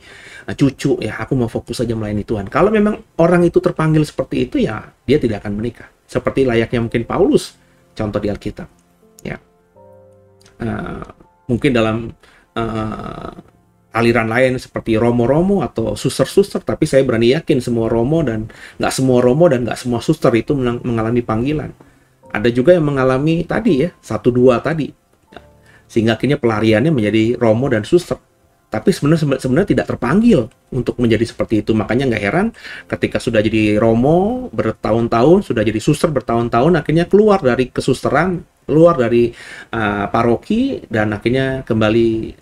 cucu, ya aku mau fokus saja melayani Tuhan. Kalau memang orang itu terpanggil seperti itu ya dia tidak akan menikah. Seperti layaknya mungkin Paulus, contoh di Alkitab. Ya, mungkin dalam aliran lain seperti romo-romo atau suster-suster, tapi saya berani yakin semua romo dan nggak semua suster itu mengalami panggilan. Ada juga yang mengalami tadi ya, 1-2 tadi, sehingga akhirnya pelariannya menjadi romo dan suster. Tapi sebenarnya tidak terpanggil untuk menjadi seperti itu. Makanya nggak heran ketika sudah jadi romo bertahun-tahun, sudah jadi suster bertahun-tahun, akhirnya keluar dari kesusteran, keluar dari paroki, dan akhirnya kembali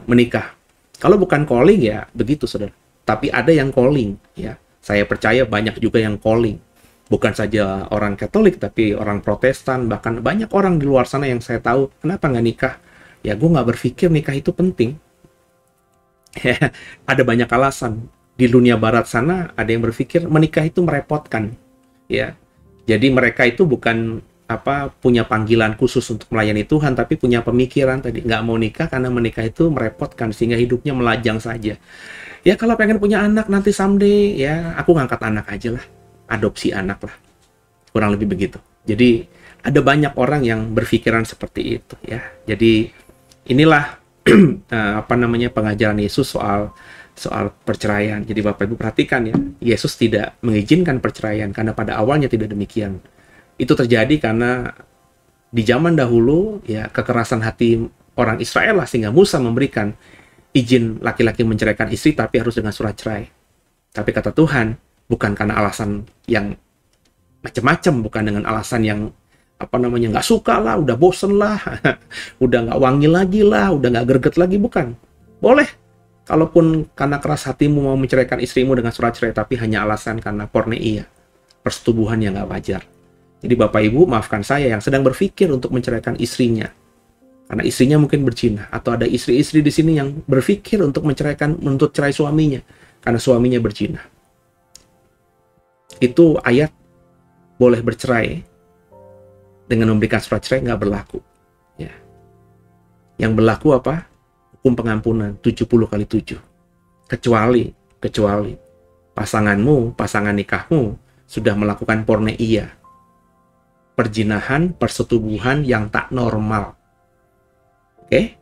menikah. Kalau bukan calling ya begitu saudara. Tapi ada yang calling ya. Saya percaya banyak juga yang calling. Bukan saja orang Katolik, tapi orang Protestan, bahkan banyak orang di luar sana yang saya tahu, kenapa nggak nikah? Ya gue nggak berpikir nikah itu penting. Ada banyak alasan. Di dunia barat sana ada yang berpikir menikah itu merepotkan. Ya, jadi mereka itu bukan punya panggilan khusus untuk melayani Tuhan, tapi punya pemikiran tadi nggak mau nikah karena menikah itu merepotkan, sehingga hidupnya melajang saja. Ya kalau pengen punya anak nanti someday, ya aku ngangkat anak aja lah. Adopsi anak lah, kurang lebih begitu. Jadi Ada banyak orang yang berpikiran seperti itu ya. Jadi inilah pengajaran Yesus soal perceraian. Jadi Bapak Ibu perhatikan ya, Yesus tidak mengizinkan perceraian karena pada awalnya tidak demikian. Itu terjadi karena di zaman dahulu ya kekerasan hati orang Israel lah, sehingga Musa memberikan izin laki-laki menceraikan istri tapi harus dengan surat cerai. Tapi kata Tuhan, bukan karena alasan yang macam-macam, bukan dengan alasan yang nggak suka lah, udah bosen lah, udah nggak wangi lagi lah, udah nggak greget lagi, bukan. Boleh, kalaupun karena keras hatimu mau menceraikan istrimu dengan surat cerai, tapi hanya alasan karena porneia, persetubuhan yang nggak wajar. Jadi Bapak Ibu, maafkan saya yang sedang berpikir untuk menceraikan istrinya, karena istrinya mungkin berzina, atau ada istri-istri di sini yang berpikir untuk menuntut cerai suaminya, karena suaminya berzina. Itu ayat boleh bercerai dengan memberikan surat cerai nggak berlaku. Ya. Yang berlaku apa? Hukum pengampunan 70 kali 7. Kecuali pasangan nikahmu sudah melakukan porneia, perzinahan, persetubuhan yang tak normal. Oke?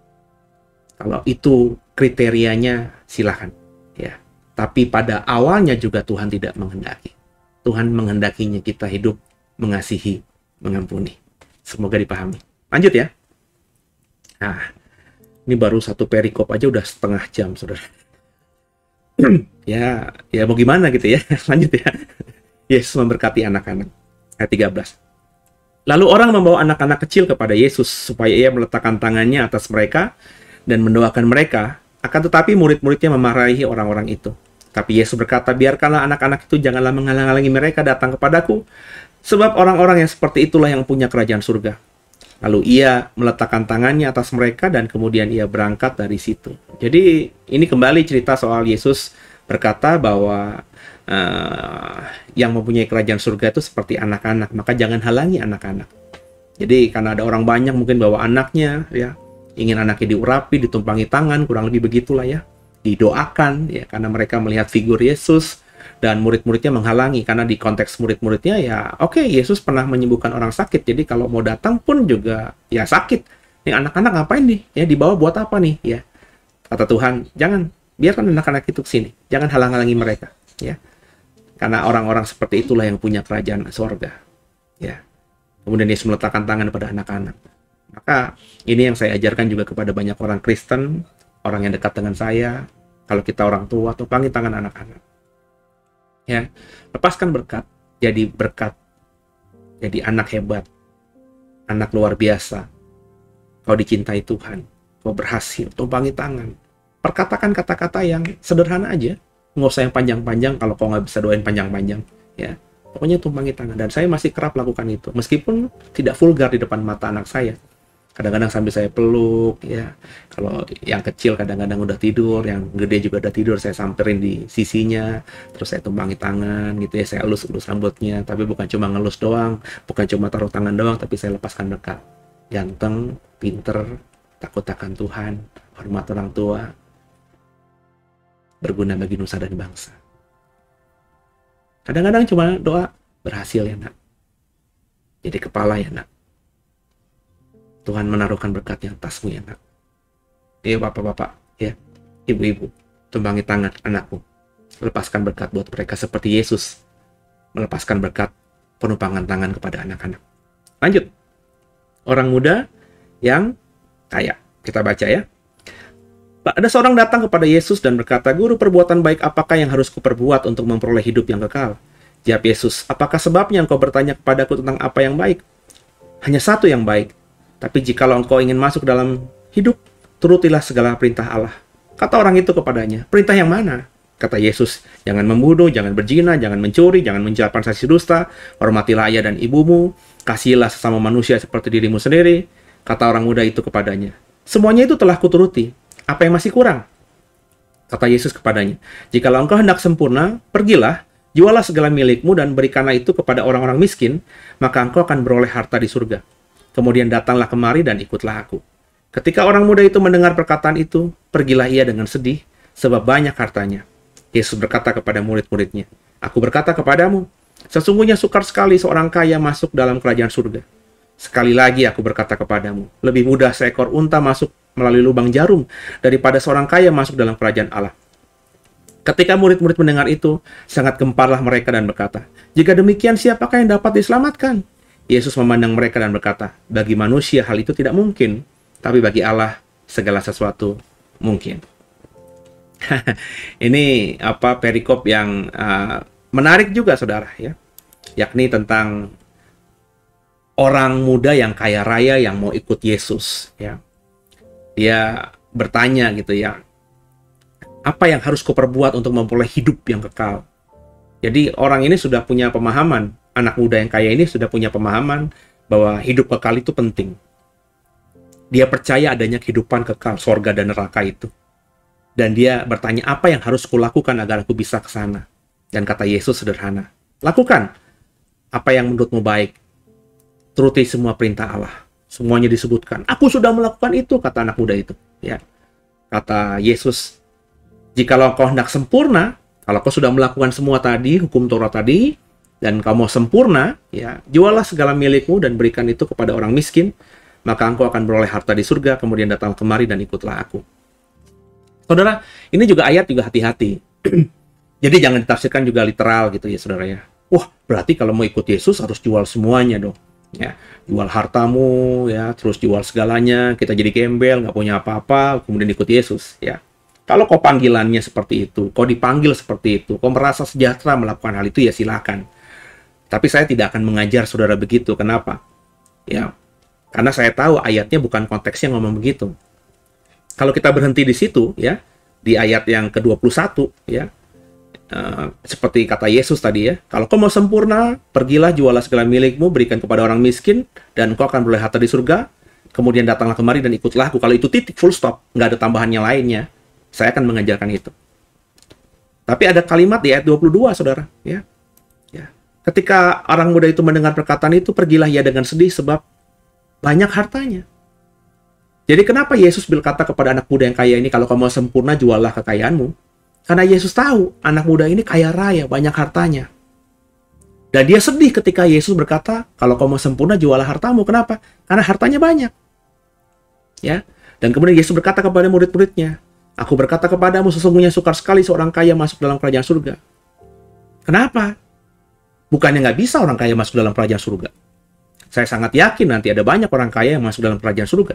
Kalau itu kriterianya silakan. Ya. Tapi pada awalnya juga Tuhan tidak menghendaki. Tuhan menghendakinya kita hidup mengasihi, mengampuni. Semoga dipahami. Lanjut ya. Nah, ini baru satu perikop aja udah setengah jam, saudara. ya mau gimana gitu ya. Lanjut ya. Yesus memberkati anak-anak. Ayat 13. Lalu orang membawa anak-anak kecil kepada Yesus supaya ia meletakkan tangannya atas mereka dan mendoakan mereka. Akan tetapi murid-muridnya memarahi orang-orang itu. Tapi Yesus berkata, biarkanlah anak-anak itu janganlah menghalang-halangi mereka datang kepadaku, sebab orang-orang yang seperti itulah yang punya kerajaan surga. Lalu ia meletakkan tangannya atas mereka dan kemudian ia berangkat dari situ. Jadi ini kembali cerita soal Yesus berkata bahwa yang mempunyai kerajaan surga itu seperti anak-anak, maka jangan halangi anak-anak. Jadi karena ada orang banyak mungkin bawa anaknya, ya ingin anaknya diurapi, ditumpangi tangan, kurang lebih begitulah ya, didoakan ya, karena mereka melihat figur Yesus. Dan murid-muridnya menghalangi, karena di konteks murid-muridnya ya oke, Yesus pernah menyembuhkan orang sakit, jadi kalau mau datang pun juga ya sakit. Nih anak-anak ngapain nih? Ya dibawa buat apa nih? Ya kata Tuhan, jangan, biarkan anak-anak itu kesini, jangan halang-halangi mereka. Ya, karena orang-orang seperti itulah yang punya kerajaan sorga. Ya, kemudian Yesus meletakkan tangan pada anak-anak. Maka ini yang saya ajarkan juga kepada banyak orang Kristen, orang yang dekat dengan saya. Kalau kita orang tua, tupangi tangan anak-anak. Ya, lepaskan berkat, jadi anak hebat, anak luar biasa. Kau dicintai Tuhan, kau berhasil, tumpangi tangan. Perkatakan kata-kata yang sederhana aja, nggak usah yang panjang-panjang. Kalau kau nggak bisa doain panjang-panjang, ya pokoknya tumpangi tangan. Dan saya masih kerap lakukan itu, meskipun tidak vulgar di depan mata anak saya. Kadang-kadang sambil saya peluk, ya. Kalau yang kecil kadang-kadang udah tidur, yang gede juga udah tidur, saya samperin di sisinya, terus saya tumpangi tangan, gitu ya, saya elus-elus rambutnya, tapi bukan cuma ngelus doang, bukan cuma taruh tangan doang, tapi saya lepaskan berkat. Ganteng, pinter, takut akan Tuhan, hormat orang tua, berguna bagi nusa dan bangsa. Kadang-kadang cuma doa, berhasil ya nak, jadi kepala ya nak, Tuhan menaruhkan berkatnya atasmu ya nak. Ya bapak-bapak, ya ibu-ibu, tumpangi tangan anakmu, lepaskan berkat buat mereka seperti Yesus melepaskan berkat penumpangan tangan kepada anak-anak. Lanjut, orang muda yang kaya, kita baca ya. Ada seorang datang kepada Yesus dan berkata, Guru, perbuatan baik apakah yang harus kuperbuat untuk memperoleh hidup yang kekal? Jawab Yesus, apakah sebabnya engkau bertanya kepadaku tentang apa yang baik? Hanya satu yang baik. Tapi jikalau engkau ingin masuk dalam hidup, turutilah segala perintah Allah. Kata orang itu kepadanya, perintah yang mana? Kata Yesus, jangan membunuh, jangan berzina, jangan mencuri, jangan mengucapkan saksi dusta, hormatilah ayah dan ibumu, kasihilah sesama manusia seperti dirimu sendiri. Kata orang muda itu kepadanya, semuanya itu telah kuturuti. Apa yang masih kurang? Kata Yesus kepadanya, jikalau engkau hendak sempurna, pergilah, jualah segala milikmu dan berikanlah itu kepada orang-orang miskin, maka engkau akan beroleh harta di surga. Kemudian datanglah kemari dan ikutlah aku. Ketika orang muda itu mendengar perkataan itu, pergilah ia dengan sedih, sebab banyak hartanya. Yesus berkata kepada murid-muridnya, Aku berkata kepadamu, sesungguhnya sukar sekali seorang kaya masuk dalam kerajaan surga. Sekali lagi aku berkata kepadamu, lebih mudah seekor unta masuk melalui lubang jarum daripada seorang kaya masuk dalam kerajaan Allah. Ketika murid-murid mendengar itu, sangat gemparlah mereka dan berkata, jika demikian siapakah yang dapat diselamatkan? Yesus memandang mereka dan berkata, bagi manusia hal itu tidak mungkin, tapi bagi Allah segala sesuatu mungkin. Ini perikop yang menarik juga, saudara, ya, yakni tentang orang muda yang kaya raya yang mau ikut Yesus, ya. Dia bertanya gitu ya, apa yang harus kuperbuat untuk memperoleh hidup yang kekal? Jadi orang ini sudah punya pemahaman, anak muda yang kaya ini sudah punya pemahaman bahwa hidup kekal itu penting. Dia percaya adanya kehidupan kekal, sorga dan neraka itu. Dan dia bertanya, apa yang harus kulakukan agar aku bisa ke sana? Dan kata Yesus sederhana, lakukan apa yang menurutmu baik. Turuti semua perintah Allah. Semuanya disebutkan. Aku sudah melakukan itu, kata anak muda itu. Ya, kata Yesus, jikalau kau hendak sempurna, kalau kau sudah melakukan semua tadi, hukum Taurat tadi, dan kau mau sempurna, ya, jualah segala milikmu dan berikan itu kepada orang miskin, maka engkau akan beroleh harta di surga, kemudian datang kemari dan ikutlah aku. Saudara, ini juga ayat juga hati-hati. Jadi jangan ditafsirkan juga literal gitu ya, saudara ya. Wah, berarti kalau mau ikut Yesus harus jual semuanya dong. Ya, jual hartamu, ya, terus jual segalanya, kita jadi gembel, nggak punya apa-apa, kemudian ikut Yesus, ya. Kalau kau panggilannya seperti itu, kau dipanggil seperti itu, kau merasa sejahtera melakukan hal itu, ya silakan. Tapi saya tidak akan mengajar saudara begitu. Kenapa? Ya, karena saya tahu ayatnya bukan konteksnya ngomong begitu. Kalau kita berhenti di situ, ya, di ayat yang ke-21, ya, seperti kata Yesus tadi ya, kalau kau mau sempurna, pergilah jualah segala milikmu, berikan kepada orang miskin, dan kau akan beroleh harta di surga, kemudian datanglah kemari dan ikutlah aku. Kalau itu titik, full stop, nggak ada tambahannya lainnya, saya akan mengajarkan itu. Tapi ada kalimat di ayat 22, saudara, ya. Ketika orang muda itu mendengar perkataan itu, pergilah ia dengan sedih sebab banyak hartanya. Jadi kenapa Yesus berkata kepada anak muda yang kaya ini, kalau kamu mau sempurna, juallah kekayaanmu? Karena Yesus tahu anak muda ini kaya raya, banyak hartanya. Dan dia sedih ketika Yesus berkata, kalau kamu mau sempurna, juallah hartamu. Kenapa? Karena hartanya banyak. Ya. Dan kemudian Yesus berkata kepada murid-muridnya, aku berkata kepadamu, sesungguhnya sukar sekali seorang kaya masuk dalam kerajaan surga. Kenapa? Bukannya nggak bisa orang kaya masuk dalam kerajaan surga. Saya sangat yakin nanti ada banyak orang kaya yang masuk dalam kerajaan surga.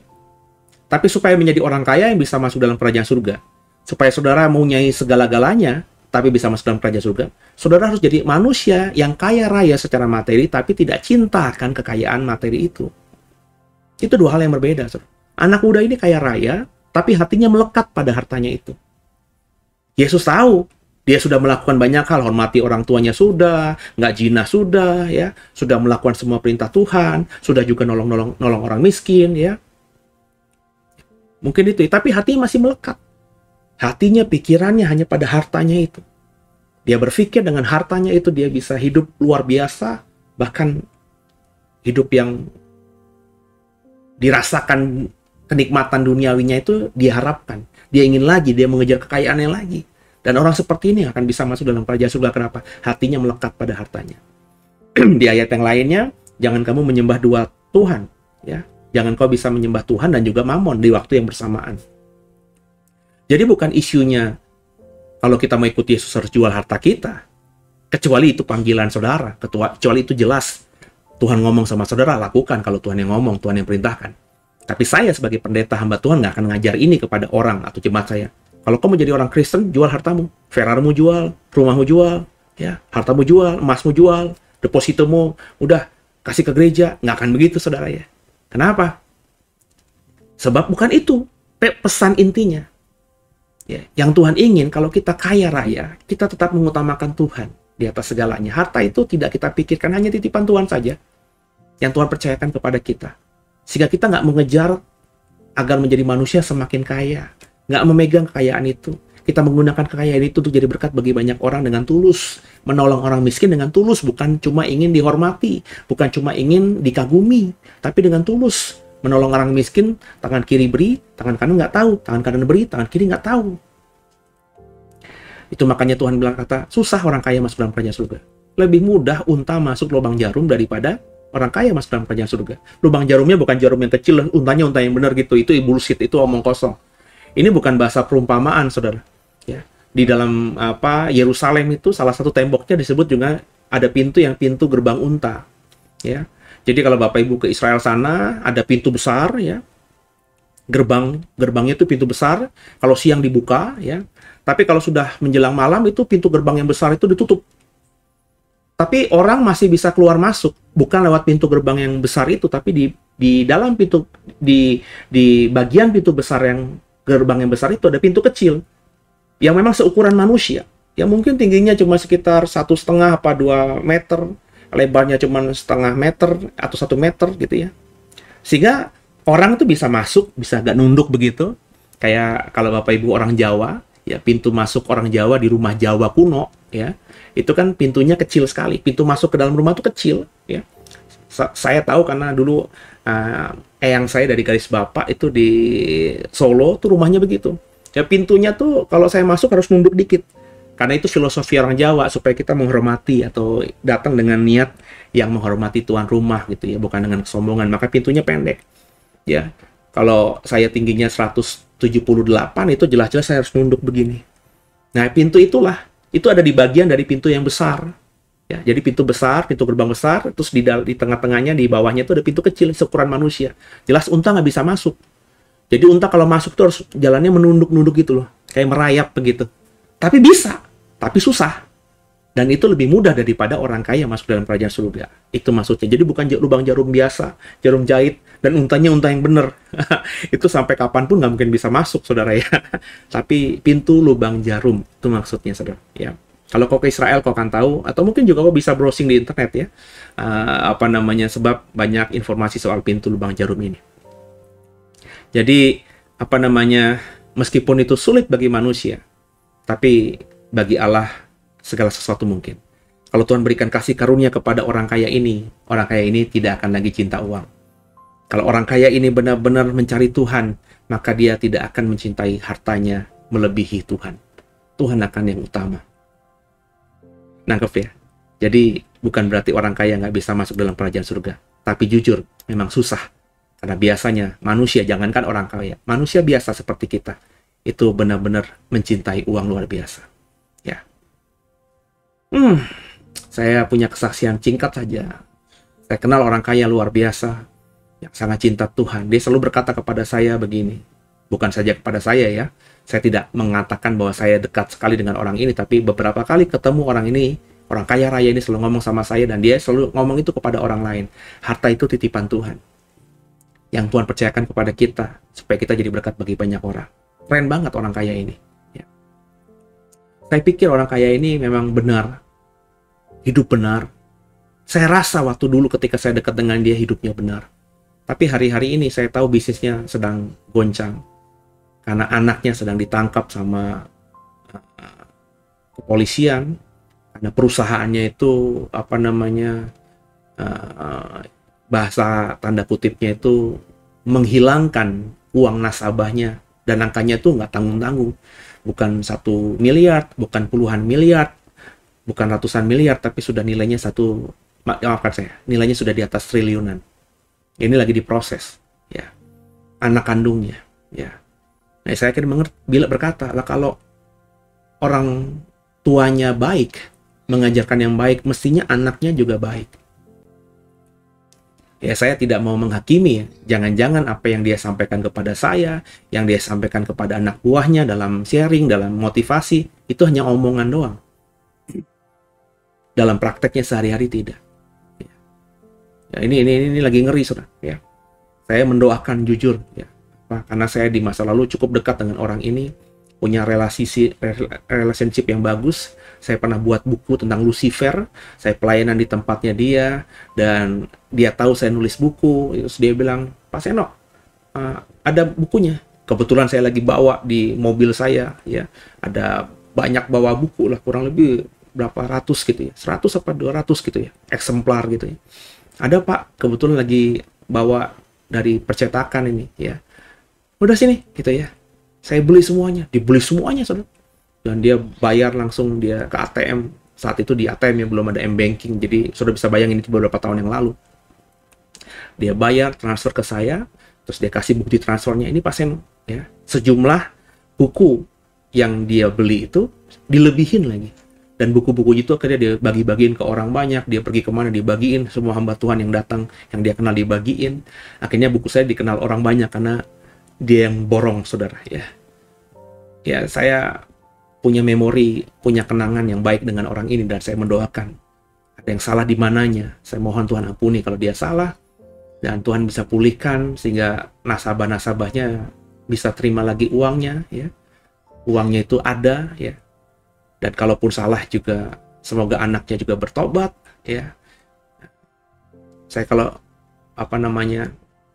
Tapi supaya menjadi orang kaya yang bisa masuk dalam kerajaan surga, supaya saudara mempunyai segala-galanya, tapi bisa masuk dalam kerajaan surga, saudara harus jadi manusia yang kaya raya secara materi, tapi tidak cinta akan kekayaan materi itu. Itu dua hal yang berbeda, saudara. Anak muda ini kaya raya, tapi hatinya melekat pada hartanya itu. Yesus tahu, dia sudah melakukan banyak hal, hormati orang tuanya sudah, nggak zina sudah, ya, sudah melakukan semua perintah Tuhan, sudah juga nolong orang miskin, ya. Mungkin itu, tapi hati masih melekat. Hatinya, pikirannya hanya pada hartanya itu. Dia berpikir dengan hartanya itu dia bisa hidup luar biasa, bahkan hidup yang dirasakan kenikmatan duniawinya itu diharapkan. Dia ingin lagi, dia mengejar kekayaannya lagi. Dan orang seperti ini akan bisa masuk dalam kerajaan surga. Kenapa? Hatinya melekat pada hartanya. Di ayat yang lainnya, jangan kamu menyembah dua Tuhan. Ya, jangan kau bisa menyembah Tuhan dan juga Mamon di waktu yang bersamaan. Jadi bukan isunya kalau kita mau ikut Yesus harus jual harta kita. Kecuali itu panggilan saudara. Kecuali itu jelas. Tuhan ngomong sama saudara, lakukan kalau Tuhan yang ngomong, Tuhan yang perintahkan. Tapi saya sebagai pendeta hamba Tuhan nggak akan ngajar ini kepada orang atau jemaat saya. Kalau kamu jadi orang Kristen, jual hartamu. Ferrarimu jual, rumahmu jual, ya, hartamu jual, emasmu jual, depositomu, udah kasih ke gereja. Nggak akan begitu, saudara ya. Kenapa? Sebab bukan itu pesan intinya. Ya, yang Tuhan ingin kalau kita kaya raya, kita tetap mengutamakan Tuhan di atas segalanya. Harta itu tidak kita pikirkan, hanya titipan Tuhan saja yang Tuhan percayakan kepada kita. Sehingga kita nggak mengejar agar menjadi manusia semakin kaya, nggak memegang kekayaan itu. Kita menggunakan kekayaan itu untuk jadi berkat bagi banyak orang dengan tulus, menolong orang miskin dengan tulus, bukan cuma ingin dihormati, bukan cuma ingin dikagumi, tapi dengan tulus. Menolong orang miskin, tangan kiri beri, tangan kanan nggak tahu, tangan kanan beri, tangan kiri nggak tahu. Itu makanya Tuhan bilang kata, susah orang kaya masuk dalam kerajaan surga. Lebih mudah unta masuk lubang jarum daripada orang kaya masuk dalam kerajaan surga. Lubang jarumnya bukan jarum yang kecil, untanya unta yang benar gitu. Itu bullshit, itu omong kosong. Ini bukan bahasa perumpamaan, saudara. Ya. Di dalam Yerusalem itu salah satu temboknya disebut juga ada pintu yang pintu gerbang unta. Ya. Jadi kalau Bapak Ibu ke Israel sana, ada pintu besar, ya. Gerbangnya itu pintu besar. Kalau siang dibuka, ya. Tapi kalau sudah menjelang malam itu pintu gerbang yang besar itu ditutup. Tapi orang masih bisa keluar masuk, bukan lewat pintu gerbang yang besar itu, tapi di dalam pintu di bagian pintu besar yang gerbang yang besar itu ada pintu kecil yang memang seukuran manusia, yang mungkin tingginya cuma sekitar 1,5 apa 2 meter, lebarnya cuma 0,5 meter atau 1 meter gitu ya. Sehingga orang itu bisa masuk, bisa agak nunduk begitu, kayak kalau Bapak Ibu orang Jawa, ya pintu masuk orang Jawa di rumah Jawa kuno, ya. Itu kan pintunya kecil sekali. Pintu masuk ke dalam rumah itu kecil, ya. Saya tahu karena dulu eyang saya dari garis bapak itu di Solo tuh rumahnya begitu. Ya pintunya tuh kalau saya masuk harus nunduk dikit. Karena itu filosofi orang Jawa supaya kita menghormati atau datang dengan niat yang menghormati tuan rumah gitu ya, bukan dengan kesombongan. Maka pintunya pendek. Ya. Kalau saya tingginya 178 itu jelas-jelas saya harus nunduk begini. Nah, pintu itulah itu ada di bagian dari pintu yang besar. Ya, jadi pintu besar, pintu gerbang besar, terus di tengah-tengahnya, di bawahnya itu ada pintu kecil seukuran manusia. Jelas unta nggak bisa masuk. Jadi unta kalau masuk tuh harus jalannya menunduk-nunduk gitu loh, kayak merayap begitu. Tapi bisa, tapi susah. Dan itu lebih mudah daripada orang kaya masuk dalam kerajaan surga. Itu maksudnya. Jadi bukan lubang jarum biasa, jarum jahit, dan untanya unta yang benar. Itu sampai kapanpun nggak mungkin bisa masuk, saudara ya. Tapi pintu lubang jarum, itu maksudnya, saudara. Ya. Kalau kau ke Israel, kau akan tahu, atau mungkin juga kau bisa browsing di internet ya. Sebab banyak informasi soal pintu lubang jarum ini. Jadi, meskipun itu sulit bagi manusia, tapi bagi Allah, segala sesuatu mungkin. Kalau Tuhan berikan kasih karunia kepada orang kaya ini tidak akan lagi cinta uang. Kalau orang kaya ini benar-benar mencari Tuhan, maka dia tidak akan mencintai hartanya melebihi Tuhan. Tuhan akan yang utama. Nangkep ya? Jadi bukan berarti orang kaya nggak bisa masuk dalam kerajaan surga. Tapi jujur, memang susah. Karena biasanya manusia, jangankan orang kaya, manusia biasa seperti kita, itu benar-benar mencintai uang luar biasa. Ya. Saya punya kesaksian singkat saja. Saya kenal orang kaya luar biasa yang sangat cinta Tuhan. Dia selalu berkata kepada saya begini. Bukan saja kepada saya ya. Saya tidak mengatakan bahwa saya dekat sekali dengan orang ini, tapi beberapa kali ketemu orang ini, orang kaya raya ini selalu ngomong sama saya, dan dia selalu ngomong itu kepada orang lain. Harta itu titipan Tuhan yang Tuhan percayakan kepada kita supaya kita jadi berkat bagi banyak orang. Keren banget orang kaya ini. Ya. Saya pikir orang kaya ini memang benar, hidup benar. Saya rasa waktu dulu ketika saya dekat dengan dia hidupnya benar. Tapi hari-hari ini saya tahu bisnisnya sedang goncang. Karena anaknya sedang ditangkap sama kepolisian. Karena perusahaannya itu bahasa tanda kutipnya itu menghilangkan uang nasabahnya. Dan angkanya itu nggak tanggung-tanggung. Bukan 1 miliar, bukan puluhan miliar, bukan ratusan miliar, tapi sudah nilainya nilainya sudah di atas triliunan. Ini lagi diproses, ya. Anak kandungnya, ya. Nah, saya akhirnya berkata, lah kalau orang tuanya baik, mengajarkan yang baik, mestinya anaknya juga baik. Ya, saya tidak mau menghakimi ya. Jangan-jangan apa yang dia sampaikan kepada saya, yang dia sampaikan kepada anak buahnya dalam sharing, dalam motivasi, itu hanya omongan doang. Dalam prakteknya sehari-hari tidak. Ya, ini lagi ngeri, saudara. Ya. Saya mendoakan jujur, ya. Karena saya di masa lalu cukup dekat dengan orang ini, punya relationship yang bagus. Saya pernah buat buku tentang Lucifer, saya pelayanan di tempatnya dia, dan dia tahu saya nulis buku. Terus dia bilang, Pak Seno, ada bukunya. Kebetulan saya lagi bawa di mobil saya, ya. Ada banyak bawa buku lah, kurang lebih berapa ratus gitu ya, 100 apa 200 gitu ya, eksemplar gitu ya. Ada Pak, kebetulan lagi bawa dari percetakan ini ya. Udah sini gitu ya. Saya beli semuanya, dibeli semuanya, saudara. Dan dia bayar langsung dia ke ATM. Saat itu di ATM yang belum ada M-Banking, jadi sudah bisa bayangin itu beberapa tahun yang lalu. dia bayar transfer ke saya, terus dia kasih bukti transfernya. Ini pasien ya, sejumlah buku yang dia beli itu dilebihin lagi. Dan buku-buku itu akhirnya dia bagi-bagiin ke orang banyak, dia pergi kemana dibagiin, semua hamba Tuhan yang datang, yang dia kenal dibagiin. Akhirnya buku saya dikenal orang banyak karena dia yang borong, saudara ya. Ya, saya punya memori, punya kenangan yang baik dengan orang ini, dan saya mendoakan ada yang salah di mananya. Saya mohon Tuhan ampuni kalau dia salah, dan Tuhan bisa pulihkan sehingga nasabah-nasabahnya bisa terima lagi uangnya ya. Uangnya itu ada ya. Dan kalaupun salah juga, semoga anaknya juga bertobat ya. Saya kalau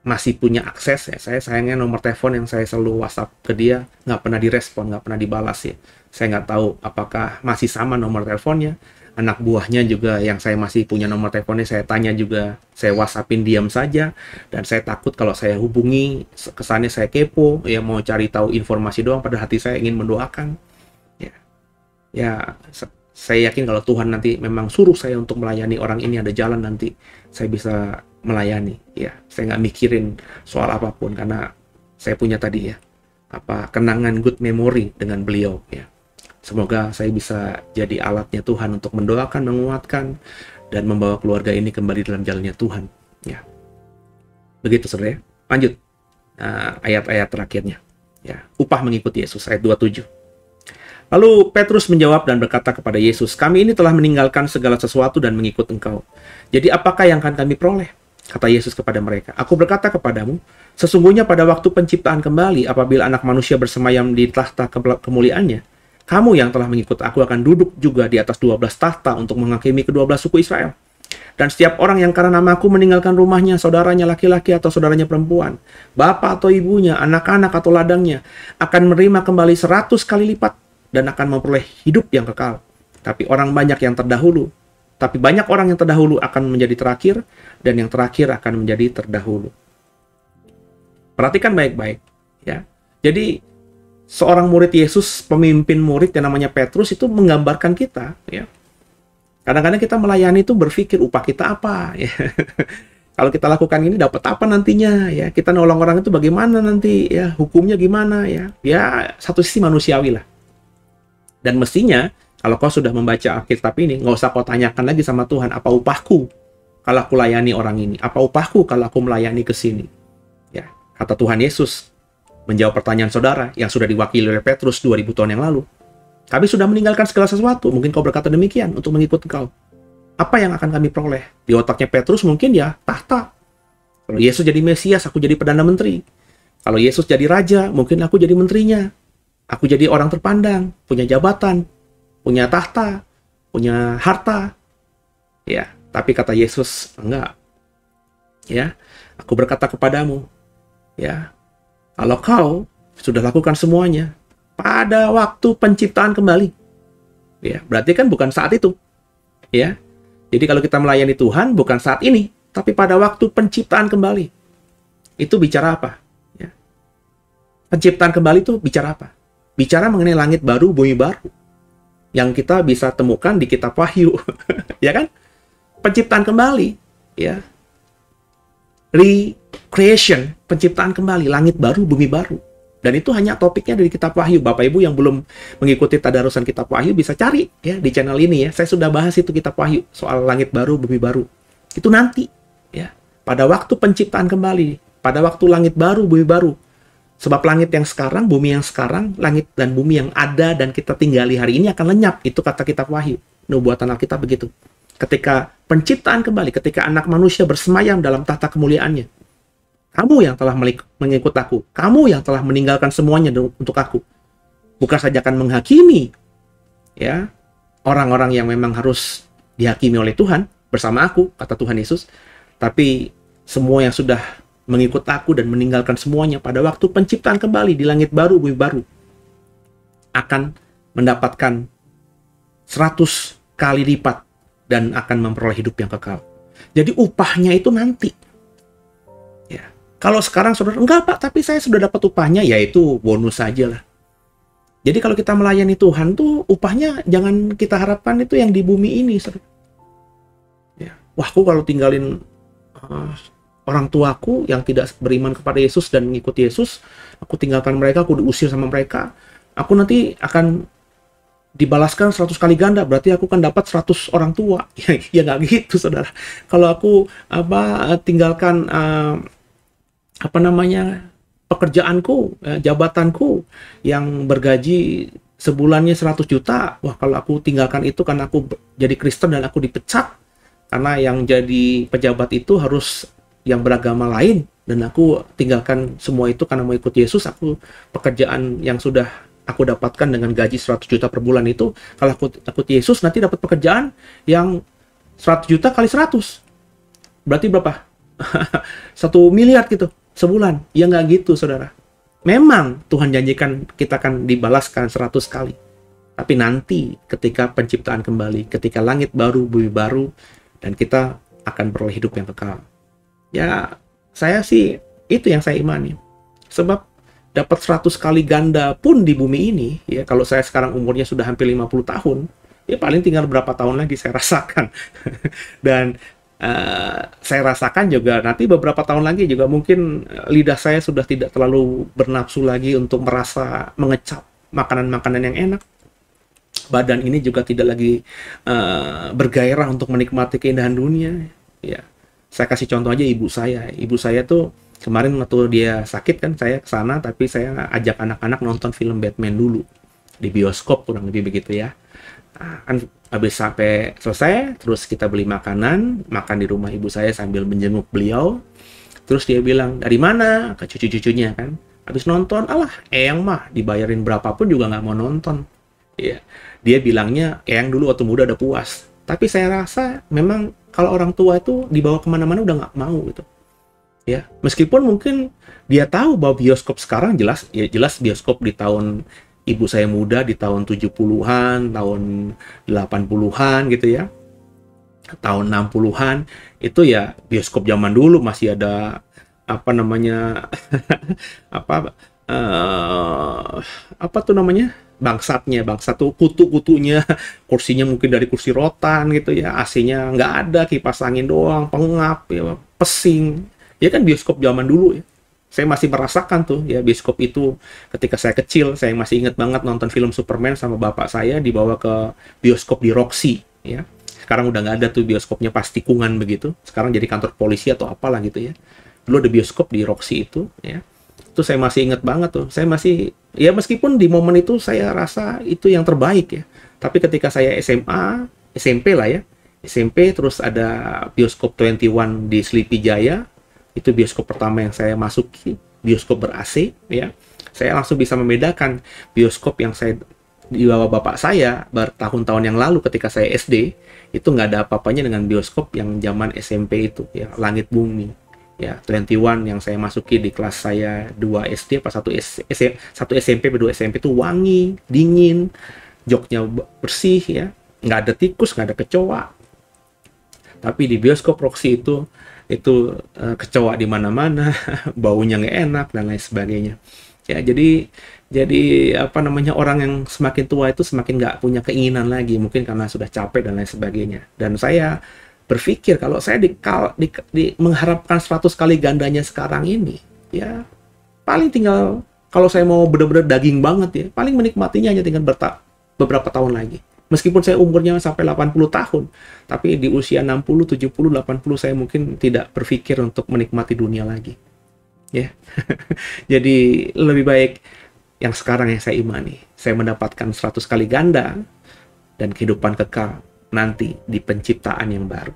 masih punya akses ya, saya sayangnya nomor telepon yang saya selalu WhatsApp ke dia nggak pernah direspon, nggak pernah dibalas ya. Saya nggak tahu apakah masih sama nomor teleponnya. Anak buahnya juga yang saya masih punya nomor teleponnya, saya tanya juga, saya WhatsAppin diam saja. Dan saya takut kalau saya hubungi, kesannya saya kepo ya, mau cari tahu informasi doang, pada hati saya ingin mendoakan. Ya, saya yakin kalau Tuhan nanti memang suruh saya untuk melayani orang ini, ada jalan nanti saya bisa melayani. Ya, saya nggak mikirin soal apapun karena saya punya tadi ya, kenangan good memory dengan beliau ya. Semoga saya bisa jadi alatnya Tuhan untuk mendoakan, menguatkan, dan membawa keluarga ini kembali dalam jalannya Tuhan. Ya, begitu saudara. Lanjut ayat-ayat terakhirnya. Ya, upah mengikuti Yesus ayat 27. Lalu Petrus menjawab dan berkata kepada Yesus, "Kami ini telah meninggalkan segala sesuatu dan mengikut Engkau. Jadi apakah yang akan kami peroleh?" Kata Yesus kepada mereka, "Aku berkata kepadamu, sesungguhnya pada waktu penciptaan kembali, apabila anak manusia bersemayam di tahta kemuliaannya, kamu yang telah mengikut aku akan duduk juga di atas 12 tahta untuk menghakimi ke-12 suku Israel. Dan setiap orang yang karena namaku meninggalkan rumahnya, saudaranya laki-laki atau saudaranya perempuan, bapak atau ibunya, anak-anak atau ladangnya, akan menerima kembali 100 kali lipat dan akan memperoleh hidup yang kekal. Tapi banyak yang terdahulu akan menjadi terakhir, dan yang terakhir akan menjadi terdahulu." Perhatikan baik-baik ya. Jadi seorang murid Yesus, pemimpin murid yang namanya Petrus, itu menggambarkan kita ya. Kadang-kadang kita melayani itu berpikir upah kita apa ya. Kalau kita lakukan ini dapat apa nantinya ya. Kita nolong orang itu bagaimana nanti ya, hukumnya gimana ya. Ya, satu sisi manusiawi lah. Dan mestinya, kalau kau sudah membaca Alkitab ini, nggak usah kau tanyakan lagi sama Tuhan, apa upahku kalau aku layani orang ini? Apa upahku kalau aku melayani ke sini? Ya, kata Tuhan Yesus, menjawab pertanyaan saudara yang sudah diwakili oleh Petrus 2000 tahun yang lalu. Kami sudah meninggalkan segala sesuatu, mungkin kau berkata demikian, untuk mengikut Engkau. Apa yang akan kami peroleh? Di otaknya Petrus mungkin ya, tahta. Kalau Yesus jadi Mesias, aku jadi Perdana Menteri. Kalau Yesus jadi Raja, mungkin aku jadi menterinya. Aku jadi orang terpandang, punya jabatan, punya tahta, punya harta. Ya, tapi kata Yesus, enggak. Ya, aku berkata kepadamu, ya, kalau kau sudah lakukan semuanya pada waktu penciptaan kembali. Ya, berarti kan bukan saat itu. Ya. Jadi kalau kita melayani Tuhan bukan saat ini, tapi pada waktu penciptaan kembali. Itu bicara apa? Ya. Penciptaan kembali itu bicara apa? Bicara mengenai langit baru, bumi baru, yang kita bisa temukan di kitab Wahyu. Ya kan? Penciptaan kembali, ya. Recreation, penciptaan kembali, langit baru, bumi baru. Dan itu hanya topiknya dari kitab Wahyu. Bapak Ibu yang belum mengikuti tadarusan kitab Wahyu bisa cari ya di channel ini ya. Saya sudah bahas itu kitab Wahyu soal langit baru, bumi baru. Itu nanti ya. Pada waktu penciptaan kembali, pada waktu langit baru, bumi baru. Sebab langit yang sekarang, bumi yang sekarang, langit dan bumi yang ada dan kita tinggali hari ini akan lenyap. Itu kata kitab Wahyu. Nubuatan Alkitab begitu. Ketika penciptaan kembali, ketika anak manusia bersemayam dalam tahta kemuliaannya, kamu yang telah mengikut aku, kamu yang telah meninggalkan semuanya untuk aku, bukan saja akan menghakimi ya orang-orang yang memang harus dihakimi oleh Tuhan bersama aku, kata Tuhan Yesus, tapi semua yang sudah mengikut aku dan meninggalkan semuanya pada waktu penciptaan kembali di langit baru, bumi baru, akan mendapatkan 100 kali lipat dan akan memperoleh hidup yang kekal. Jadi upahnya itu nanti. Ya. Kalau sekarang saudara, enggak Pak, tapi saya sudah dapat upahnya, yaitu bonus saja lah. Jadi kalau kita melayani Tuhan tuh upahnya jangan kita harapkan itu yang di bumi ini, saudara. Ya. Wah, aku kalau tinggalin orang tuaku yang tidak beriman kepada Yesus dan mengikuti Yesus, aku tinggalkan mereka, aku diusir sama mereka, aku nanti akan dibalaskan 100 kali ganda, berarti aku kan dapat 100 orang tua. Ya nggak gitu, saudara. Kalau aku tinggalkan pekerjaanku, jabatanku yang bergaji sebulannya 100 juta, wah kalau aku tinggalkan itu karena aku jadi Kristen dan aku dipecat, karena yang jadi pejabat itu harus yang beragama lain, dan aku tinggalkan semua itu karena mau ikut Yesus. Aku pekerjaan yang sudah aku dapatkan dengan gaji 100 juta per bulan itu, kalau aku ikut Yesus nanti dapat pekerjaan yang 100 juta kali 100, berarti berapa? 1 miliar gitu sebulan. Ya nggak gitu, saudara. Memang Tuhan janjikan kita akan dibalaskan 100 kali, tapi nanti ketika penciptaan kembali, ketika langit baru, bumi baru, dan kita akan beroleh hidup yang kekal. Ya, saya sih itu yang saya imani. Sebab dapat 100 kali ganda pun di bumi ini, ya kalau saya sekarang umurnya sudah hampir 50 tahun, ya paling tinggal berapa tahun lagi saya rasakan. Dan saya rasakan juga nanti beberapa tahun lagi juga mungkin lidah saya sudah tidak terlalu bernafsu lagi untuk merasa mengecap makanan-makanan yang enak. Badan ini juga tidak lagi bergairah untuk menikmati keindahan dunia. Ya, saya kasih contoh aja ibu saya. Ibu saya tuh kemarin waktu dia sakit kan, saya ke sana, tapi saya ajak anak-anak nonton film Batman dulu di bioskop, kurang lebih begitu ya. Nah, kan habis sampai selesai, terus kita beli makanan, makan di rumah ibu saya sambil menjenguk beliau. Terus dia bilang, dari mana? Ke cucu-cucunya kan. Habis nonton, alah, Eyang mah dibayarin berapapun juga nggak mau nonton. Ya, dia bilangnya, Eyang dulu waktu muda udah puas. Tapi saya rasa memang kalau orang tua itu dibawa kemana-mana udah nggak mau gitu. Ya, meskipun mungkin dia tahu bahwa bioskop sekarang jelas bioskop di tahun ibu saya muda di tahun 70-an, tahun 80-an gitu ya. Tahun 60-an itu ya bioskop zaman dulu masih ada apa namanya apa tuh namanya? Bangsat tuh kutu-kutunya, kursinya mungkin dari kursi rotan gitu ya, AC-nya nggak ada, kipas angin doang, pengap ya, pesing. Ya kan bioskop zaman dulu ya. Saya masih merasakan tuh ya bioskop itu ketika saya kecil. Saya masih ingat banget nonton film Superman sama bapak saya, dibawa ke bioskop di Roxy ya. Sekarang udah nggak ada tuh bioskopnya, pas tikungan begitu. Sekarang jadi kantor polisi atau apalah gitu ya. Dulu ada bioskop di Roxy itu ya. Itu saya masih ingat banget tuh. Saya masih, ya meskipun di momen itu saya rasa itu yang terbaik ya. Tapi ketika saya SMP lah ya. SMP terus ada bioskop 21 di Sleepy Jaya. Itu bioskop pertama yang saya masuki, bioskop ber-AC ya. Saya langsung bisa membedakan bioskop yang saya dibawa bapak saya bertahun-tahun yang lalu ketika saya SD, itu nggak ada apa-apanya dengan bioskop yang zaman SMP itu ya, langit bumi. Ya, 21 yang saya masuki di kelas saya 2 SD apa 1 SMP, 2 SMP itu wangi, dingin, joknya bersih ya, nggak ada tikus, nggak ada kecoa. Tapi di bioskop Roxy itu kecoa di mana-mana, baunya nggak enak dan lain sebagainya. Ya, jadi apa namanya, orang yang semakin tua itu semakin nggak punya keinginan lagi, mungkin karena sudah capek dan lain sebagainya. Dan saya berpikir kalau saya mengharapkan 100 kali gandanya sekarang ini, ya paling tinggal, kalau saya mau benar-benar daging banget ya, paling menikmatinya hanya tinggal beberapa tahun lagi. Meskipun saya umurnya sampai 80 tahun, tapi di usia 60, 70, 80 saya mungkin tidak berpikir untuk menikmati dunia lagi. Ya. Jadi lebih baik yang sekarang yang saya imani. Saya mendapatkan 100 kali ganda dan kehidupan kekal nanti di penciptaan yang baru.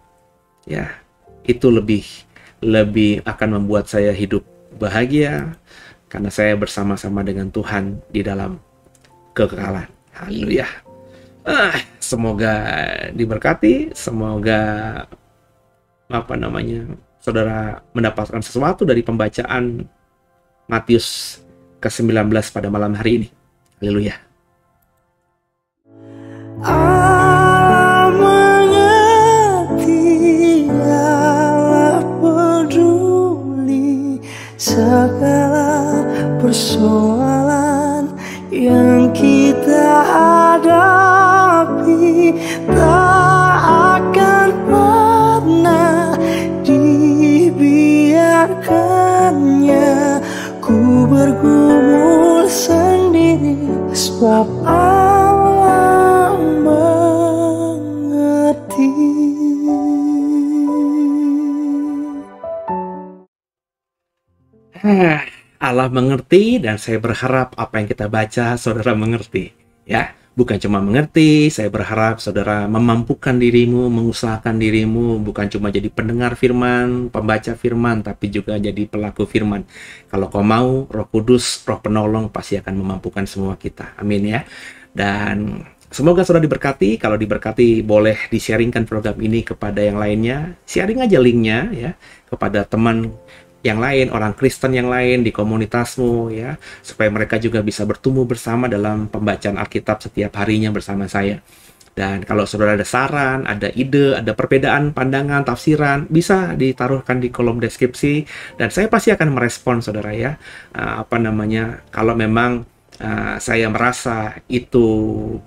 Ya, itu lebih akan membuat saya hidup bahagia karena saya bersama-sama dengan Tuhan di dalam kekekalan. Haleluya. Semoga diberkati, semoga apa namanya, saudara mendapatkan sesuatu dari pembacaan Matius ke-19 pada malam hari ini. Haleluya. Segala persoalan yang kita hadapi tak akan pernah dibiarkan ngomong sendiri sebab Allah mengerti. Allah mengerti, dan saya berharap apa yang kita baca saudara mengerti. Ya, bukan cuma mengerti, saya berharap saudara memampukan dirimu, mengusahakan dirimu, bukan cuma jadi pendengar firman, pembaca firman, tapi juga jadi pelaku firman. Kalau kau mau, Roh Kudus, Roh Penolong pasti akan memampukan semua kita. Amin ya. Dan semoga saudara diberkati. Kalau diberkati, boleh di-sharingkan program ini kepada yang lainnya. Sharing aja linknya ya kepada teman yang lain, orang Kristen yang lain di komunitasmu ya, supaya mereka juga bisa bertumbuh bersama dalam pembacaan Alkitab setiap harinya bersama saya. Dan kalau saudara ada saran, ada ide, ada perbedaan pandangan, tafsiran, bisa ditaruhkan di kolom deskripsi dan saya pasti akan merespon saudara ya. Kalau memang saya merasa itu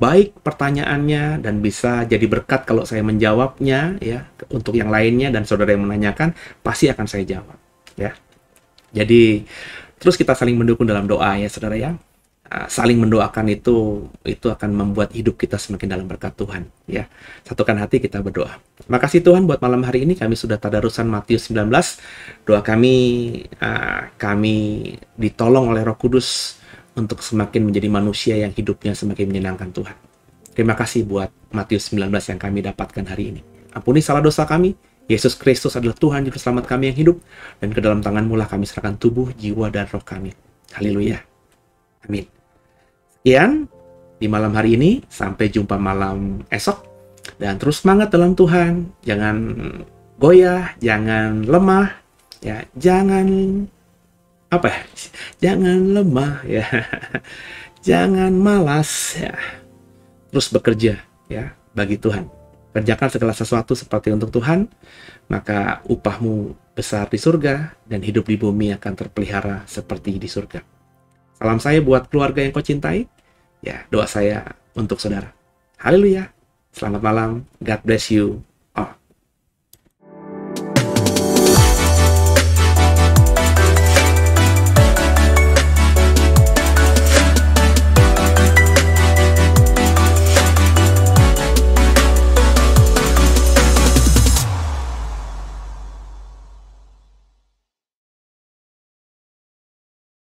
baik pertanyaannya dan bisa jadi berkat kalau saya menjawabnya ya untuk yang lainnya, dan saudara yang menanyakan pasti akan saya jawab. Ya, jadi terus kita saling mendukung dalam doa ya saudara ya. Saling mendoakan itu akan membuat hidup kita semakin dalam berkat Tuhan ya. Satukan hati kita berdoa. Terima kasih Tuhan buat malam hari ini kami sudah tadarusan Matius 19. Doa kami ditolong oleh Roh Kudus untuk semakin menjadi manusia yang hidupnya semakin menyenangkan Tuhan. Terima kasih buat Matius 19 yang kami dapatkan hari ini. Ampuni salah dosa kami. Yesus Kristus adalah Tuhan Juru Selamat kami yang hidup, dan ke dalam tangan-Mu lah kami serahkan tubuh, jiwa, dan roh kami. Haleluya. Amin. Sekian di malam hari ini, sampai jumpa malam esok, dan terus semangat dalam Tuhan. Jangan goyah, jangan lemah, ya, jangan lemah ya. Jangan malas ya. Terus bekerja ya bagi Tuhan. Kerjakan segala sesuatu seperti untuk Tuhan, maka upahmu besar di surga, dan hidup di bumi akan terpelihara seperti di surga. Salam saya buat keluarga yang kau cintai. Ya, doa saya untuk saudara. Haleluya. Selamat malam. God bless you.